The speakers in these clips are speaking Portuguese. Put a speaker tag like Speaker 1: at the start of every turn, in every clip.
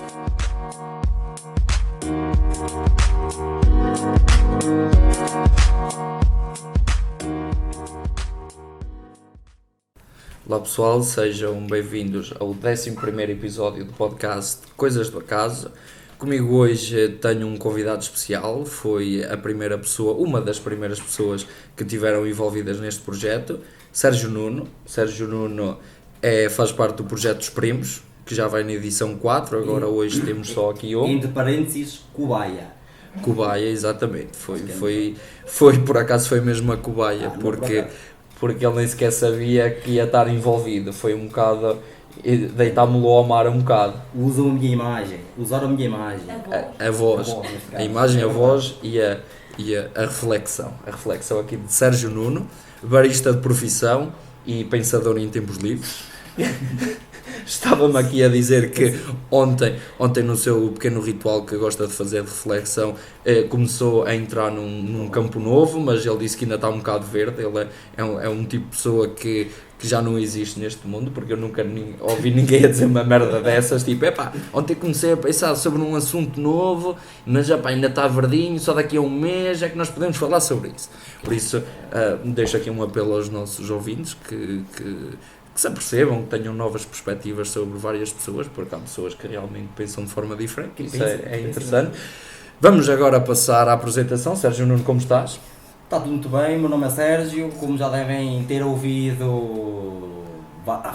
Speaker 1: Olá pessoal, sejam bem-vindos ao 11º episódio do podcast Coisas do Acaso. Comigo hoje tenho um convidado especial, foi uma das primeiras pessoas que tiveram envolvidas neste projeto, Sérgio Nuno. Sérgio Nuno faz parte do projeto dos Primos, que já vai na edição 4, agora hoje temos só aqui um.
Speaker 2: Entre parênteses, cobaia.
Speaker 1: Cobaia, exatamente, foi por acaso foi mesmo a cobaia, porque ele nem sequer sabia que ia estar envolvido, foi um bocado, deitámo-lo ao mar um bocado.
Speaker 2: Usaram a minha imagem.
Speaker 1: A voz, a imagem, a voz e a reflexão. A reflexão aqui de Sérgio Nuno, barista de profissão e pensador em tempos livres. Estava-me aqui a dizer que ontem no seu pequeno ritual que gosta de fazer de reflexão, começou a entrar num campo novo, mas ele disse que ainda está um bocado verde. Ele é um tipo de pessoa que já não existe neste mundo, porque eu nunca ouvi ninguém a dizer uma merda dessas, tipo, ontem comecei a pensar sobre um assunto novo, mas ainda está verdinho, só daqui a um mês é que nós podemos falar sobre isso. Por isso, deixo aqui um apelo aos nossos ouvintes que se apercebam, que tenham novas perspectivas sobre várias pessoas, porque há pessoas que realmente pensam de forma diferente, isso é interessante. Vamos agora passar à apresentação. Sérgio Nuno, como estás?
Speaker 2: Está tudo muito bem, meu nome é Sérgio, como já devem ter ouvido, há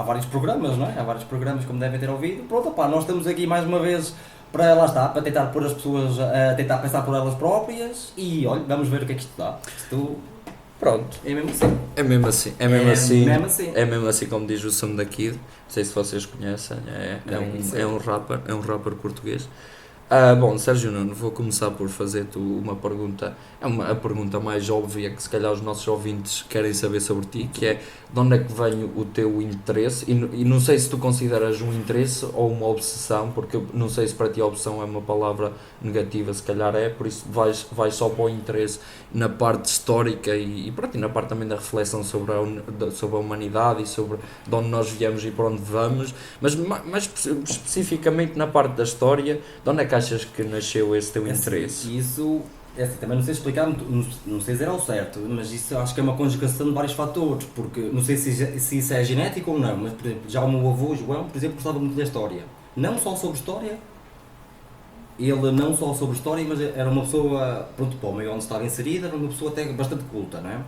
Speaker 2: vários programas, não é? Há vários programas como devem ter ouvido. Pronto, nós estamos aqui mais uma vez para tentar pôr as pessoas a tentar pensar por elas próprias e, olha, vamos ver o que é que isto dá.
Speaker 1: Pronto.
Speaker 2: É mesmo assim.
Speaker 1: É mesmo assim como diz o Sam da Kid. Não sei se vocês conhecem. É um rapper português. Bom, Sérgio Nuno, vou começar por fazer-te uma pergunta. A pergunta mais óbvia que se calhar os nossos ouvintes querem saber sobre ti, que é de onde é que vem o teu interesse, e não sei se tu consideras um interesse ou uma obsessão, porque eu não sei se para ti a obsessão é uma palavra negativa, se calhar por isso vais só para o interesse na parte histórica e para ti na parte também da reflexão sobre a humanidade e sobre de onde nós viemos e para onde vamos, mas mais especificamente na parte da história, de onde é que achas que nasceu esse teu interesse?
Speaker 2: Isso, também não sei explicar, não sei dizer ao certo, mas isso acho que é uma conjugação de vários fatores, porque não sei se isso é genético ou não, mas por exemplo, já o meu avô, João, por exemplo, gostava muito da história. Não só sobre história, mas era uma pessoa, pronto, para o meio onde estava inserida, era uma pessoa até bastante culta, não é?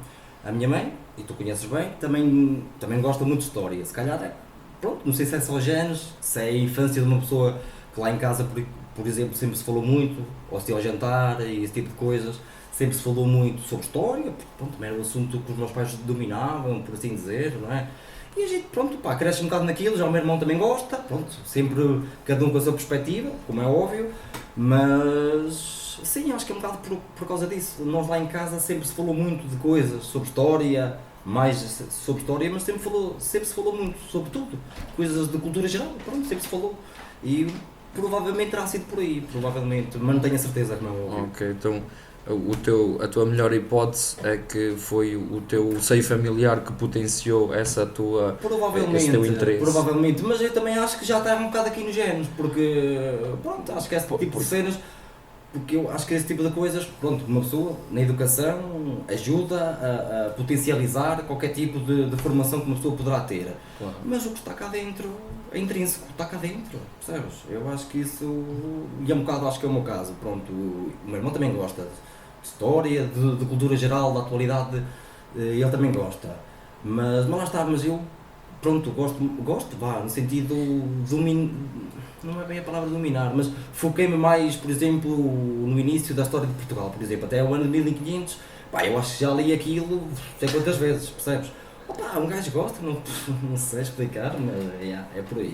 Speaker 2: A minha mãe, e tu conheces bem, também gosta muito de história, se calhar, pronto, não sei se é só genes, se é a infância de uma pessoa que lá em casa, por exemplo, sempre se falou muito, ou se ao jantar e esse tipo de coisas, sempre se falou muito sobre história, porque pronto, também era um assunto que os meus pais dominavam, por assim dizer, não é? E a gente, pronto, cresce um bocado naquilo, já o meu irmão também gosta, pronto, sempre cada um com a sua perspectiva, como é óbvio, mas sim, acho que é um bocado por causa disso. Nós lá em casa sempre se falou muito de coisas, sobre história, mais sobre história, mas sempre se falou muito sobre tudo, coisas de cultura geral, pronto, sempre se falou. E provavelmente terá sido por aí, mas não tenho a certeza que não.
Speaker 1: Ok, então a tua melhor hipótese é que foi o teu seio familiar que potenciou esse teu interesse.
Speaker 2: Provavelmente, mas eu também acho que já está um bocado aqui nos genes, porque pronto, acho que esse tipo de cenas, porque eu acho que esse tipo de coisas, pronto, uma pessoa na educação ajuda a potencializar qualquer tipo de formação que uma pessoa poderá ter. Claro. Mas o que está cá dentro é intrínseco, está cá dentro, percebes? Eu acho que isso, e é um bocado, acho que é o meu caso, pronto, o meu irmão também gosta de história, de cultura geral, da atualidade, ele também gosta, mas lá está, mas eu, pronto, gosto, no sentido não é bem a palavra dominar, mas foquei-me mais, por exemplo, no início da história de Portugal, por exemplo, até o ano de 1500, eu acho que já li aquilo sei quantas vezes, percebes? Um gajo gosta, não sei explicar, mas é por aí.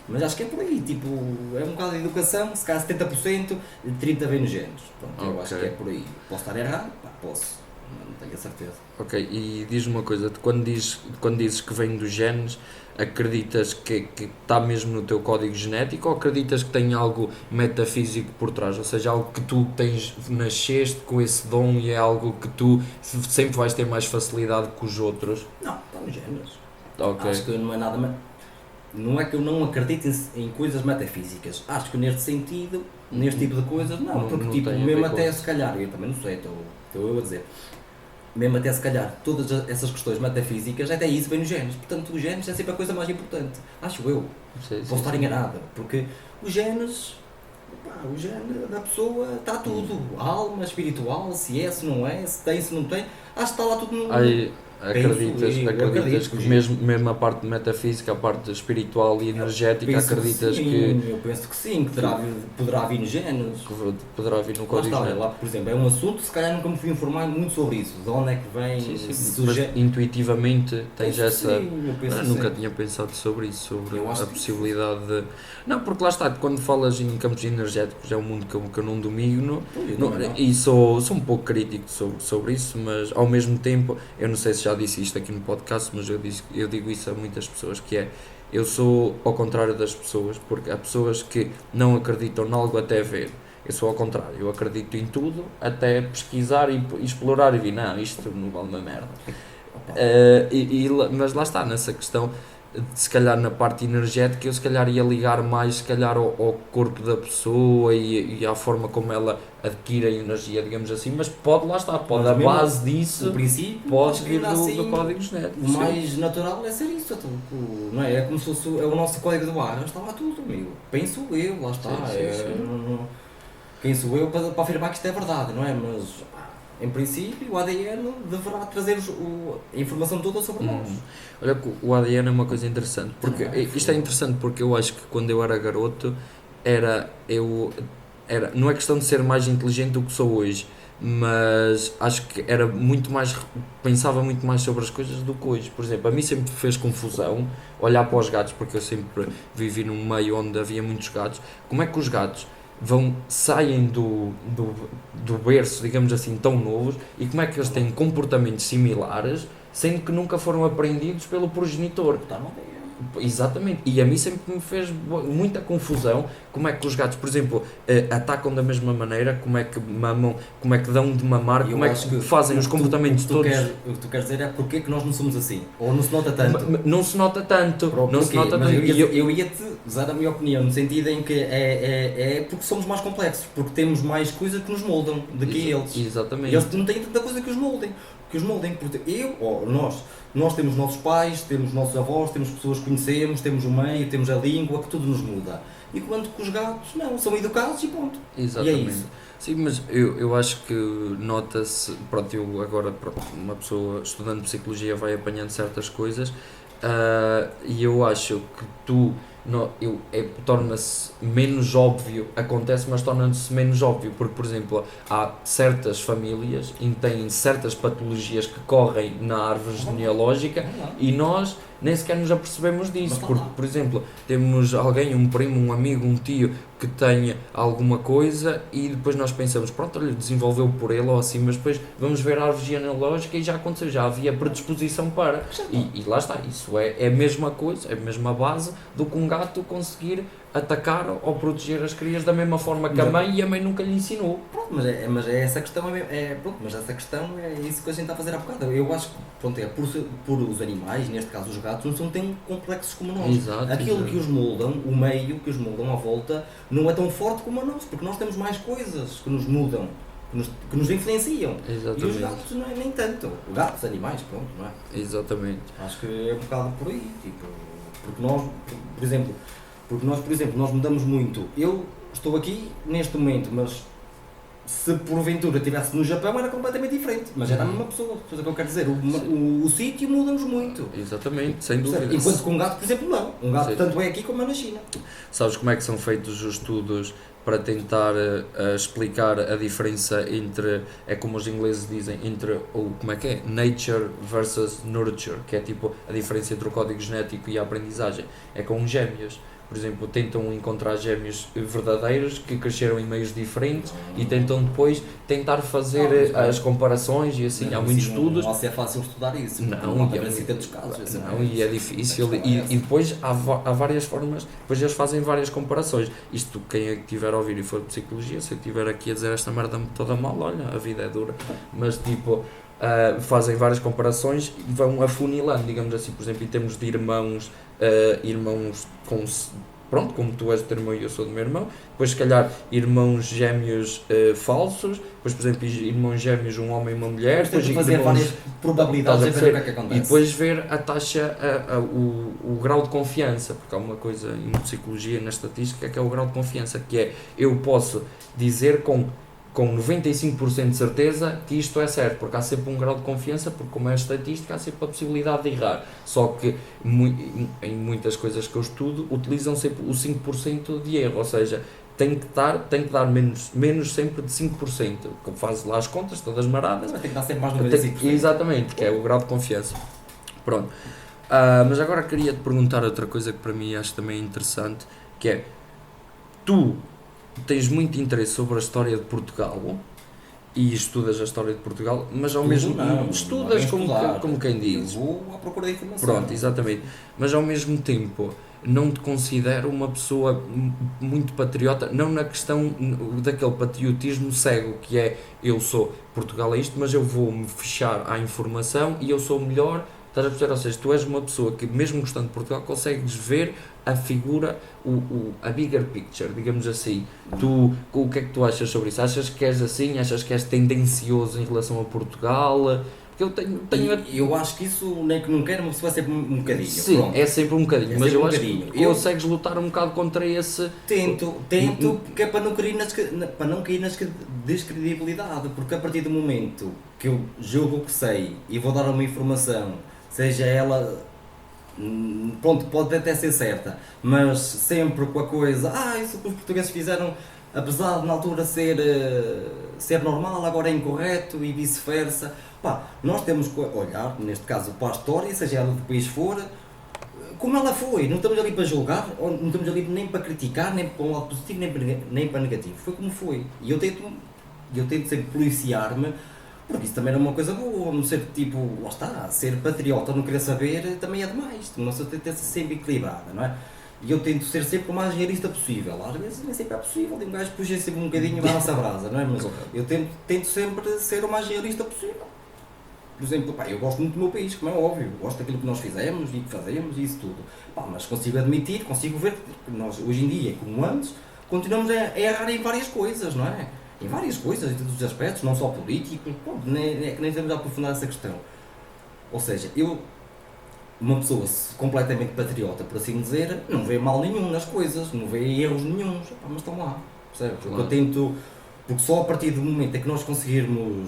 Speaker 2: Mas acho que é por aí, tipo, é um bocado de educação, se calhar 70%, 30% vem nos genes. Pronto, eu acho que é por aí. Posso estar errado? Posso, não tenho a certeza.
Speaker 1: Ok, e diz-me uma coisa, quando dizes que vem dos genes, acreditas que está mesmo no teu código genético ou acreditas que tem algo metafísico por trás? Ou seja, algo que tu nasceste com esse dom e é algo que tu sempre vais ter mais facilidade que os outros?
Speaker 2: Não, está nos genes.
Speaker 1: Okay.
Speaker 2: Acho que não é nada... não é que eu não acredito em coisas metafísicas. Acho que neste sentido, neste tipo de coisas, não, porque
Speaker 1: não
Speaker 2: tipo,
Speaker 1: tem a
Speaker 2: mesmo
Speaker 1: ver com
Speaker 2: até
Speaker 1: isso.
Speaker 2: se calhar, eu também não sei, estou eu a dizer, mesmo até se calhar, todas essas questões metafísicas, até isso vem nos genes. Portanto, os genes é sempre a coisa mais importante, acho eu.
Speaker 1: Sim,
Speaker 2: Posso estar enganado, porque os genes, o gene da pessoa está tudo, a alma espiritual, se é, se não é, se tem, se não tem, acho que está lá tudo no...
Speaker 1: Aí
Speaker 2: eu
Speaker 1: acreditas
Speaker 2: acredito,
Speaker 1: que mesmo a parte metafísica, a parte espiritual e energética,
Speaker 2: penso
Speaker 1: acreditas
Speaker 2: sim, eu penso que sim, que poderá vir nos genes.
Speaker 1: que poderá vir no
Speaker 2: Lá
Speaker 1: código
Speaker 2: está, olha,
Speaker 1: genético?
Speaker 2: lá, por exemplo, é um assunto, se calhar nunca me fui informar muito sobre isso, de onde é que vem,
Speaker 1: Sim,
Speaker 2: se
Speaker 1: mas intuitivamente tens
Speaker 2: Penso que
Speaker 1: essa.
Speaker 2: sim, eu penso que
Speaker 1: Nunca
Speaker 2: sim.
Speaker 1: tinha pensado sobre isso, sobre
Speaker 2: Eu acho
Speaker 1: a
Speaker 2: que
Speaker 1: possibilidade de. Não, porque lá está, quando falas em campos energéticos é um mundo que eu não domino
Speaker 2: Eu também não.
Speaker 1: e sou um pouco crítico sobre isso, mas ao mesmo tempo, eu não sei se já disse isto aqui no podcast, mas eu digo isso a muitas pessoas, que é, eu sou ao contrário das pessoas, porque há pessoas que não acreditam em algo até ver. Eu sou ao contrário, eu acredito em tudo até pesquisar e explorar e vi, não, isto não vale uma merda. Mas lá está, nessa questão, se calhar na parte energética, eu se calhar ia ligar mais se calhar ao corpo da pessoa e à forma como ela adquire a energia, digamos assim, mas pode, lá está, pode
Speaker 2: Mas
Speaker 1: a
Speaker 2: mesmo
Speaker 1: base disso
Speaker 2: o princípio,
Speaker 1: pode
Speaker 2: acho que
Speaker 1: vir
Speaker 2: ainda assim,
Speaker 1: do código genético.
Speaker 2: o mais natural é ser isso, então, não é? É como se fosse é o nosso código de barras, está lá tudo, amigo. Penso eu, lá está.
Speaker 1: Sim.
Speaker 2: Quem sou eu para afirmar que isto é verdade, não é? Mas, em princípio, o ADN deverá trazer a informação toda sobre nós.
Speaker 1: Olha que o ADN é uma coisa interessante, porque isto é interessante porque eu acho que quando eu era garoto não é questão de ser mais inteligente do que sou hoje, mas acho que era muito mais, pensava muito mais sobre as coisas do que hoje. Por exemplo, a mim sempre fez confusão olhar para os gatos, porque eu sempre vivi num meio onde havia muitos gatos. Como é que os gatos saem do berço, digamos assim, tão novos, e como é que eles têm comportamentos similares, sendo que nunca foram aprendidos pelo progenitor?
Speaker 2: Está no ADN.
Speaker 1: Exatamente, e a mim sempre me fez muita confusão como é que os gatos, por exemplo, atacam da mesma maneira, como é que mamam, como é que dão de mamar, como é que fazem os comportamentos todos.
Speaker 2: O que tu queres dizer é porque é que nós não somos assim, ou não se nota tanto.
Speaker 1: Não se nota tanto, não se nota tanto.
Speaker 2: Eu ia-te usar a minha opinião, no sentido em que é porque somos mais complexos, porque temos mais coisas que nos moldam do que eles.
Speaker 1: Exatamente.
Speaker 2: Eles não têm tanta coisa que os moldem. Porque nós temos nossos pais, temos nossos avós, temos pessoas que conhecemos, temos o meio, temos a língua, que tudo nos muda. Enquanto que os gatos, não, são educados e ponto.
Speaker 1: Exatamente.
Speaker 2: E é isso.
Speaker 1: Sim, mas eu acho que nota-se, pronto, eu agora, uma pessoa estudando psicologia vai apanhando certas coisas, e eu acho que torna-se menos óbvio, acontece, mas torna-se menos óbvio, porque, por exemplo, há certas famílias em que têm certas patologias que correm na árvore genealógica e nós nem sequer nos apercebemos disso, porque, por exemplo, temos alguém, um primo, um amigo, um tio que tenha alguma coisa e depois nós pensamos, pronto, olha, desenvolveu por ele ou assim, mas depois vamos ver a árvore genealógica e já aconteceu, já havia predisposição para, e lá está, isso é a mesma coisa, é a mesma base do que um gato conseguir atacar ou proteger as crias da mesma forma que a mãe, e a mãe nunca lhe ensinou.
Speaker 2: Pronto, mas essa questão mas essa questão é isso que a gente está a fazer há bocado. Eu acho que por os animais, neste caso os gatos, não são tão complexos como nós.
Speaker 1: Exato,
Speaker 2: Aquilo que os moldam, o meio que os moldam à volta, não é tão forte como a nós, porque nós temos mais coisas que nos mudam, que nos influenciam.
Speaker 1: Exatamente.
Speaker 2: E os gatos não é nem tanto. Gatos, animais, pronto, não é?
Speaker 1: Exatamente.
Speaker 2: Acho que é um bocado por aí, tipo, porque nós, por exemplo, nós mudamos muito. Eu estou aqui neste momento, mas se porventura estivesse no Japão era completamente diferente, mas era a mesma pessoa. É o que eu quero dizer, o sítio muda-nos muito.
Speaker 1: Exatamente, sem dúvida.
Speaker 2: Enquanto que um gato, por exemplo, não. Um gato
Speaker 1: Sim.
Speaker 2: tanto é aqui como é na China.
Speaker 1: Sabes como é que são feitos os estudos para tentar explicar a diferença entre, é como os ingleses dizem, entre como é que é? Nature versus nurture, que é tipo a diferença entre o código genético e a aprendizagem. É com gêmeos. Por exemplo, tentam encontrar gêmeos verdadeiros que cresceram em meios diferentes e tentam depois tentar fazer as comparações e assim, há muitos estudos.
Speaker 2: Não é fácil estudar isso,
Speaker 1: e é difícil e depois há várias formas, depois eles fazem várias comparações. Isto, quem é que estiver a ouvir e for de psicologia, se eu estiver aqui a dizer esta merda toda mal, olha, a vida é dura, mas fazem várias comparações e vão afunilando, digamos assim, por exemplo, em termos de irmãos irmãos pronto, como tu és do teu irmão e eu sou do meu irmão, depois se calhar irmãos gêmeos falsos, depois por exemplo irmãos gêmeos um homem e uma mulher, depois
Speaker 2: fazer várias probabilidades e ver o que é que acontece.
Speaker 1: E depois ver a taxa, o grau de confiança, porque há uma coisa em psicologia, na estatística, que é o grau de confiança, que é, eu posso dizer com 95% de certeza que isto é certo, porque há sempre um grau de confiança, porque como é estatística há sempre a possibilidade de errar, só que em muitas coisas que eu estudo utilizam sempre o 5% de erro, ou seja, tem que dar menos sempre de 5%, que faz lá as contas todas maradas,
Speaker 2: tem que dar sempre mais de 95%.
Speaker 1: Exatamente, que é o grau de confiança. Pronto. Mas agora queria te perguntar outra coisa que para mim acho também interessante, que é, tu tens muito interesse sobre a história de Portugal e estudas a história de Portugal, mas ao mesmo tempo estudas como quem diz.
Speaker 2: Vou à procura de informação.
Speaker 1: Pronto, exatamente. Mas ao mesmo tempo não te considero uma pessoa muito patriota, não na questão daquele patriotismo cego, que é, eu sou Portugal é isto, mas eu vou-me fechar à informação e eu sou melhor. Estás a perceber? Ou seja, tu és uma pessoa que, mesmo gostando de Portugal, consegues ver a figura, a bigger picture, digamos assim. O que é que tu achas sobre isso? Achas que és assim? Achas que és tendencioso em relação a Portugal? Porque
Speaker 2: eu acho que isso, nem que não quero, uma pessoa é sempre um bocadinho.
Speaker 1: Sim, pronto. É sempre um bocadinho, mas eu acho que consegues
Speaker 2: eu
Speaker 1: lutar um bocado contra esse...
Speaker 2: Tento, porque é para não cair na descredibilidade, porque a partir do momento que eu julgo que sei e vou dar uma informação, seja ela, pronto, pode até ser certa, mas sempre com a coisa, isso que os portugueses fizeram, apesar de na altura ser normal, agora é incorreto e vice-versa. Nós temos que olhar, neste caso, para a história, seja ela do país for, como ela foi. Não estamos ali para julgar, não estamos ali nem para criticar, nem para um lado positivo, nem para negativo. Foi como foi. E eu tento sempre policiar-me, porque isso também era uma coisa boa, não ser tipo, lá está, ser patriota ou não querer saber também é demais. Uma pessoa tem que ser sempre equilibrada, não é? E eu tento ser sempre o mais realista possível. Às vezes nem sempre é possível, e um gajo puxa sempre um bocadinho a nossa brasa, não é? Mas eu tento sempre ser o mais realista possível. Por exemplo, eu gosto muito do meu país, como é óbvio, gosto daquilo que nós fizemos e que fazemos e isso tudo. Mas consigo admitir, consigo ver que nós, hoje em dia, como antes, continuamos a errar em várias coisas, não é? Em várias coisas, em todos os aspectos, não só políticos, nem temos a aprofundar essa questão. Ou seja, uma pessoa completamente patriota, por assim dizer, não vê mal nenhum nas coisas, não vê erros nenhuns, mas estão lá, percebes? Claro. Eu tento, porque só a partir do momento em que nós conseguirmos...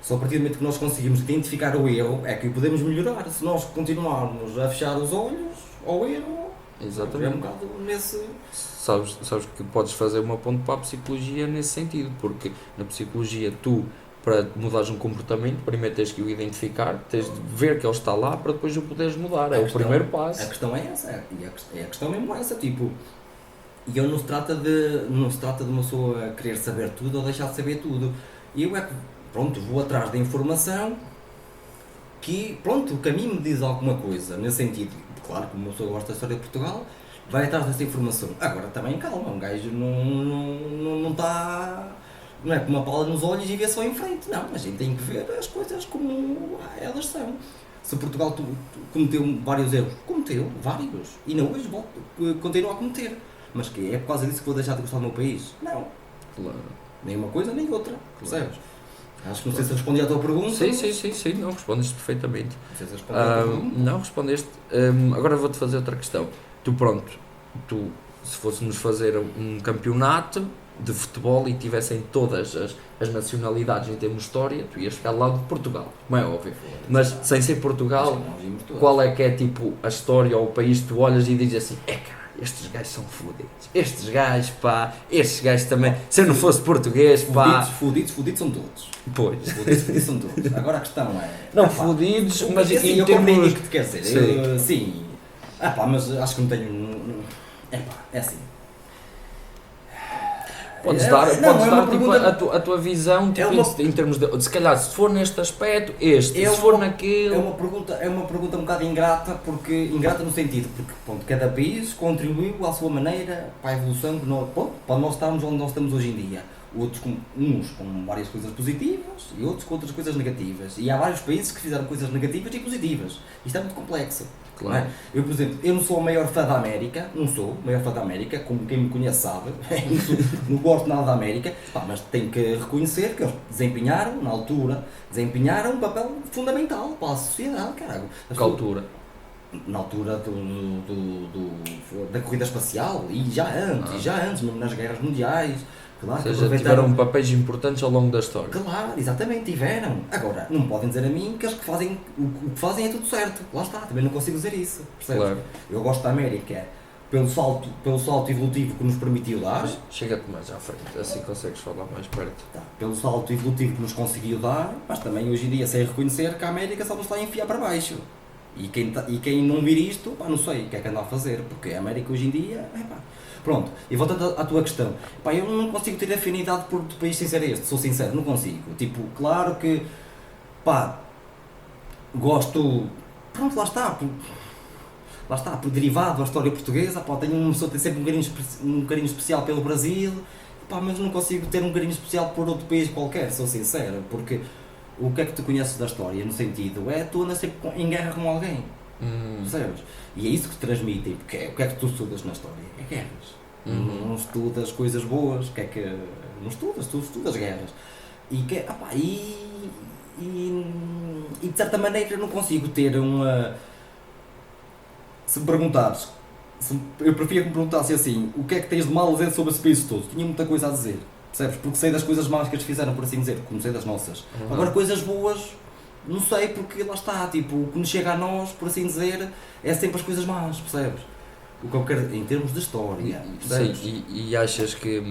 Speaker 2: Só a partir do momento que nós conseguimos identificar o erro é que podemos melhorar. Se nós continuarmos a fechar os olhos ao erro,
Speaker 1: exatamente.
Speaker 2: É um bocado nesse...
Speaker 1: Sabes que podes fazer uma ponte para a psicologia nesse sentido, porque na psicologia tu, para mudares um comportamento, primeiro tens que o identificar, tens de ver que ele está lá para depois o poderes mudar, o primeiro passo.
Speaker 2: A questão é essa, e a questão mesmo é essa, tipo... E não se trata de uma pessoa querer saber tudo ou deixar de saber tudo. Vou atrás da informação que, que a mim me diz alguma coisa, nesse sentido. Claro que uma pessoa gosta da história de Portugal, vai atrás dessa informação. Agora também calma, um gajo não está, não é com uma pala nos olhos e vê só em frente. Não, a gente tem que ver as coisas como elas são. Se Portugal cometeu vários erros, cometeu vários, e não hoje continua a cometer. Mas que é por causa disso que vou deixar de gostar do meu país? Não.
Speaker 1: Claro.
Speaker 2: Nem uma coisa nem outra, percebes? Acho que não sei se respondi à tua pergunta.
Speaker 1: Sim, não, respondeste perfeitamente.
Speaker 2: Não sei se respondi à tua pergunta.
Speaker 1: Não, respondeste. Agora vou-te fazer outra questão. Tu, se fôssemos fazer um campeonato de futebol e tivessem todas as nacionalidades em termos de história, tu ias ficar do lado de Portugal, como é óbvio. Mas sem ser Portugal, qual é que é tipo a história ou o país que tu olhas e dizes assim, cara, estes gajos são fodidos, estes gajos também, se eu não fosse português,
Speaker 2: Fodidos são todos.
Speaker 1: Pois.
Speaker 2: Fodidos são todos. Agora a questão é...
Speaker 1: Não, fodidos, mas
Speaker 2: assim, eu compreendo o que tu quer dizer. Sim. Mas acho que não tenho... É assim.
Speaker 1: Podes dar tipo, a tua visão tipo, em termos de, se calhar, se for neste aspecto, se for naquele...
Speaker 2: É uma pergunta um bocado ingrata, ingrata no sentido, porque cada país contribuiu à sua maneira para a evolução para nós estarmos onde nós estamos hoje em dia. uns com várias coisas positivas e outros com outras coisas negativas. E há vários países que fizeram coisas negativas e positivas. Isto é muito complexo.
Speaker 1: Claro.
Speaker 2: Não é? Eu, por exemplo, eu não sou o maior fã da América, não sou o maior fã da América, como quem me conhece sabe, não gosto nada da América, mas tenho que reconhecer que eles desempenharam, na altura, um papel fundamental para a sociedade, caralho.
Speaker 1: Que altura?
Speaker 2: Na altura da corrida espacial, e já antes, mesmo nas guerras mundiais. Claro,
Speaker 1: ou seja, tiveram papéis importantes ao longo da história.
Speaker 2: Claro, exatamente, tiveram. Agora, não podem dizer a mim que eles que fazem, o que fazem é tudo certo. Lá está, também não consigo dizer isso. Percebes?
Speaker 1: Claro.
Speaker 2: Eu gosto da América pelo salto evolutivo que nos permitiu dar.
Speaker 1: Chega-te mais à frente, assim consegues falar mais perto.
Speaker 2: Pelo salto evolutivo que nos conseguiu dar, mas também hoje em dia sei reconhecer que a América só nos está a enfiar para baixo. E quem não vir isto, não sei o que é que anda a fazer, porque a América hoje em dia, pronto, e voltando à tua questão, eu não consigo ter afinidade por país sem ser este, sou sincero, não consigo. Tipo, claro que, gosto, pronto, lá está, por derivado da história portuguesa, tenho sempre um carinho especial pelo Brasil, mas não consigo ter um carinho especial por outro país qualquer, sou sincero, porque o que é que tu conheces da história, no sentido, tu andas sempre em guerra com alguém, percebes? E é isso que te transmite, porque o que é que tu estudas na história? É guerras. Não estudas coisas boas, não estudas, tu estudas guerras. E de certa maneira eu não consigo ter uma... Se me perguntares, eu preferia que me perguntasse assim, o que é que tens de mal a dizer sobre esse país todo? Tinha muita coisa a dizer, percebes? Porque sei das coisas más que eles fizeram, por assim dizer, como sei das nossas. Agora, coisas boas, não sei, porque lá está, tipo, o que nos chega a nós, por assim dizer, é sempre as coisas más, percebes? O que eu quero, em termos de história, percebes?
Speaker 1: Sim, e achas que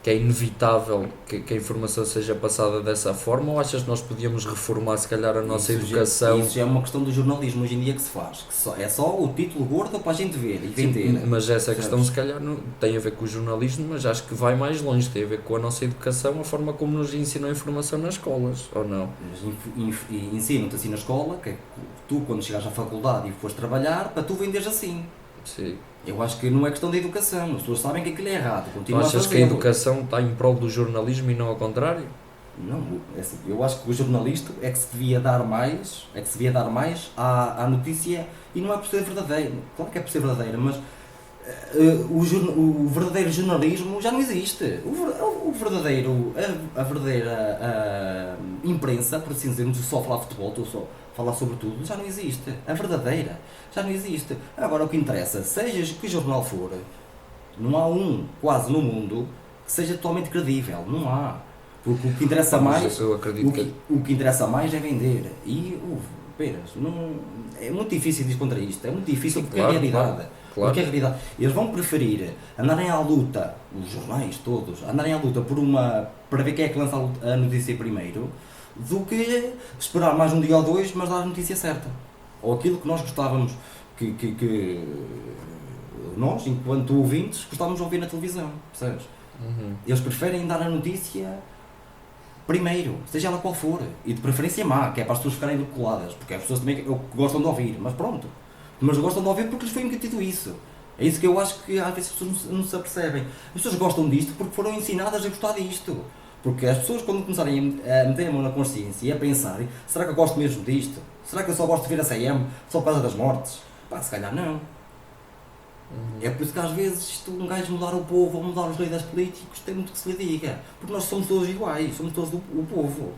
Speaker 1: é inevitável que a informação seja passada dessa forma, ou achas que nós podíamos reformar se calhar a nossa educação?
Speaker 2: Isso já é uma questão do jornalismo hoje em dia que se faz, que é só o título gordo para a gente ver e vender.
Speaker 1: Sim, mas essa questão se calhar não tem a ver com o jornalismo, mas acho que vai mais longe, tem a ver com a nossa educação, a forma como nos ensinam a informação nas escolas, ou não?
Speaker 2: Mas ensinam-te assim na escola, que tu quando chegares à faculdade e fores trabalhar, para tu venderes assim.
Speaker 1: Sim.
Speaker 2: Eu acho que não é questão da educação, as pessoas sabem que aquilo é errado.
Speaker 1: Tu achas que a educação está em prol do jornalismo e não ao contrário?
Speaker 2: Não, eu acho que o jornalista é que se devia dar mais, à notícia, e não é por ser verdadeiro, claro que é por ser verdadeira, mas o verdadeiro jornalismo já não existe. A verdadeira imprensa, por assim dizer, não estou só a falar de futebol, estou só a falar sobre tudo, já não existe. A verdadeira já não existe. Agora o que interessa, seja que jornal for, não há quase no mundo, que seja totalmente credível. Não há. Porque o que interessa mais, o que interessa mais é vender. E é muito difícil ir contra isto. É muito difícil. Sim, porque claro, é a realidade. Claro. Porque é a realidade. Eles vão preferir andarem à luta, os jornais todos, andarem à luta para ver quem é que lança a notícia primeiro, do que esperar mais um dia ou dois, mas dar a notícia certa. Ou aquilo que nós gostávamos, que nós, enquanto ouvintes, gostávamos de ouvir na televisão, percebes? Eles preferem dar a notícia primeiro, seja ela qual for, e de preferência má, que é para as pessoas ficarem coladas, porque as pessoas também gostam de ouvir, mas pronto. Mas gostam de ouvir porque lhes foi incutido isso. É isso que eu acho que às vezes as pessoas não se apercebem. As pessoas gostam disto porque foram ensinadas a gostar disto. Porque as pessoas, quando começarem a meter a mão na consciência e a pensarem, será que eu gosto mesmo disto? Será que eu só gosto de ver a CM só por causa das mortes? Se calhar não. É por isso que às vezes um gajo mudar o povo ou mudar os líderes políticos tem muito que se lhe diga. Porque nós somos todos iguais, somos todos o povo.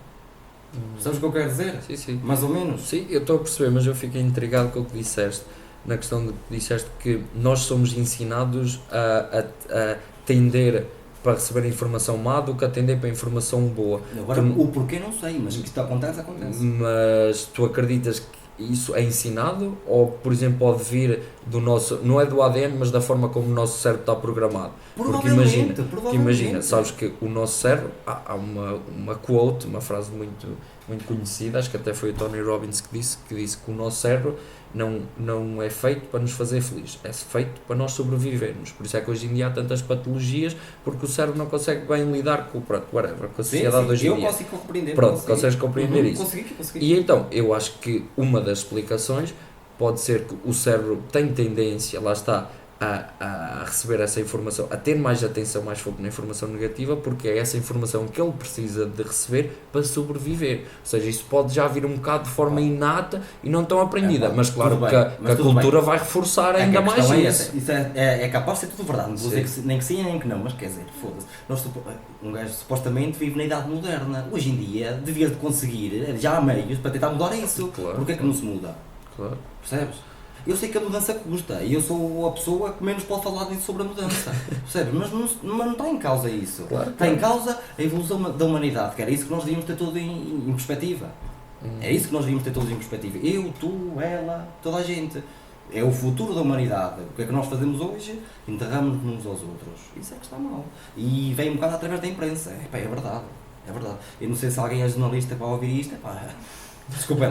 Speaker 2: Sabes o que eu quero dizer?
Speaker 1: Sim.
Speaker 2: Mais ou menos?
Speaker 1: Sim, eu estou a perceber, mas eu fiquei intrigado com o que disseste. Na questão de que disseste que nós somos ensinados a tender para receber informação má do que a tender para a informação boa.
Speaker 2: Agora, o porquê não sei, mas que isto acontece.
Speaker 1: Mas tu acreditas que isso é ensinado? Ou, por exemplo, pode vir do nosso... Não é do ADN, mas da forma como o nosso cérebro está programado. Porque imagina, sabes que o nosso cérebro... Há uma quote, uma frase muito conhecida, acho que até foi o Tony Robbins que disse que o nosso cérebro não é feito para nos fazer felizes, é feito para nós sobrevivermos. Por isso é que hoje em dia há tantas patologias, porque o cérebro não consegue bem lidar com a sociedade hoje em dia.
Speaker 2: Eu consigo compreender.
Speaker 1: Consegues compreender isso.
Speaker 2: Consegui.
Speaker 1: E então, eu acho que uma das explicações pode ser que o cérebro tem tendência, lá está, a receber essa informação, a ter mais atenção, mais foco na informação negativa, porque é essa informação que ele precisa de receber para sobreviver. Ou seja, isso pode já vir um bocado de forma inata e não tão aprendida, mas claro que a cultura vai reforçar ainda mais isso.
Speaker 2: Isso é capaz de ser tudo verdade, não vou dizer que nem que sim nem que não, mas quer dizer, foda-se, um gajo supostamente vive na idade moderna, hoje em dia devia conseguir, já há meios para tentar mudar isso, porque é que não se muda?
Speaker 1: Claro.
Speaker 2: Percebes? Eu sei que a mudança custa e eu sou a pessoa que menos pode falar disso sobre a mudança, percebes? Mas não está em causa isso, está em causa a evolução da humanidade, que era isso que nós devíamos ter tudo em perspectiva. É isso que nós devíamos ter todos em perspectiva. Eu, tu, ela, toda a gente. É o futuro da humanidade. O que é que nós fazemos hoje? Enterramos-nos uns aos outros. Isso é que está mal. E vem um bocado através da imprensa. É verdade. É verdade. Eu não sei se alguém é jornalista para ouvir isto. Desculpem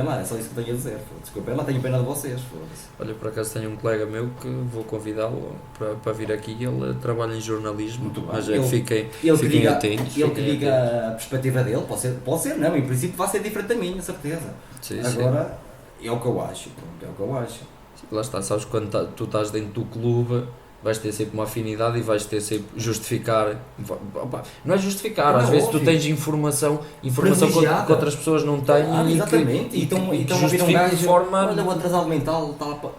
Speaker 2: lá, é só isso que tenho a dizer. Desculpem lá, tenho pena de vocês.
Speaker 1: Olha, por acaso tenho um colega meu que vou convidá-lo para vir aqui. Ele trabalha em jornalismo,
Speaker 2: muito bem.
Speaker 1: Mas fiquem atentos.
Speaker 2: Ele que diga a perspectiva dele, pode ser, não, em princípio vai ser diferente da minha, certeza.
Speaker 1: Sim,
Speaker 2: agora, é o que eu acho. Pronto, é o que eu acho.
Speaker 1: Lá está, sabes, quando tu estás dentro do clube, vais ter sempre uma afinidade e vais ter sempre justificar, não é justificar, às vezes tu tens informação que outras pessoas não têm
Speaker 2: exatamente.
Speaker 1: e
Speaker 2: então
Speaker 1: justifica de forma...
Speaker 2: Olha, o atrasado mental está para...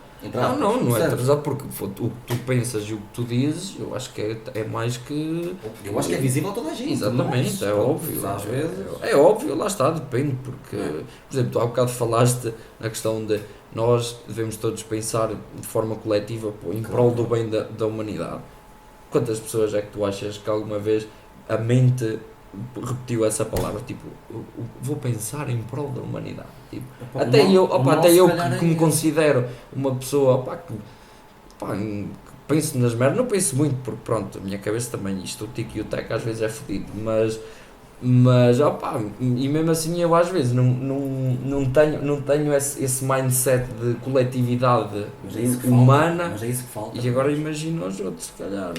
Speaker 1: Não é atrasado, porque o que tu pensas e o que tu dizes, eu acho que é mais que...
Speaker 2: Eu acho que é visível a toda a gente.
Speaker 1: Exatamente, é óbvio.
Speaker 2: Às vezes...
Speaker 1: É óbvio, lá está, depende, porque, por exemplo, tu há bocado falaste na questão de nós devemos todos pensar de forma coletiva em prol do bem da humanidade. Quantas pessoas é que tu achas que alguma vez a mente repetiu essa palavra, tipo, vou pensar em prol da humanidade? Tipo, até eu que me considero uma pessoa que penso nas merdas, não penso muito, porque pronto, a minha cabeça também, isto o tico e o teco às vezes é fodido, mas e mesmo assim eu às vezes não tenho esse mindset de coletividade humana,
Speaker 2: mas é isso que falta.
Speaker 1: E agora imagino os outros, se calhar.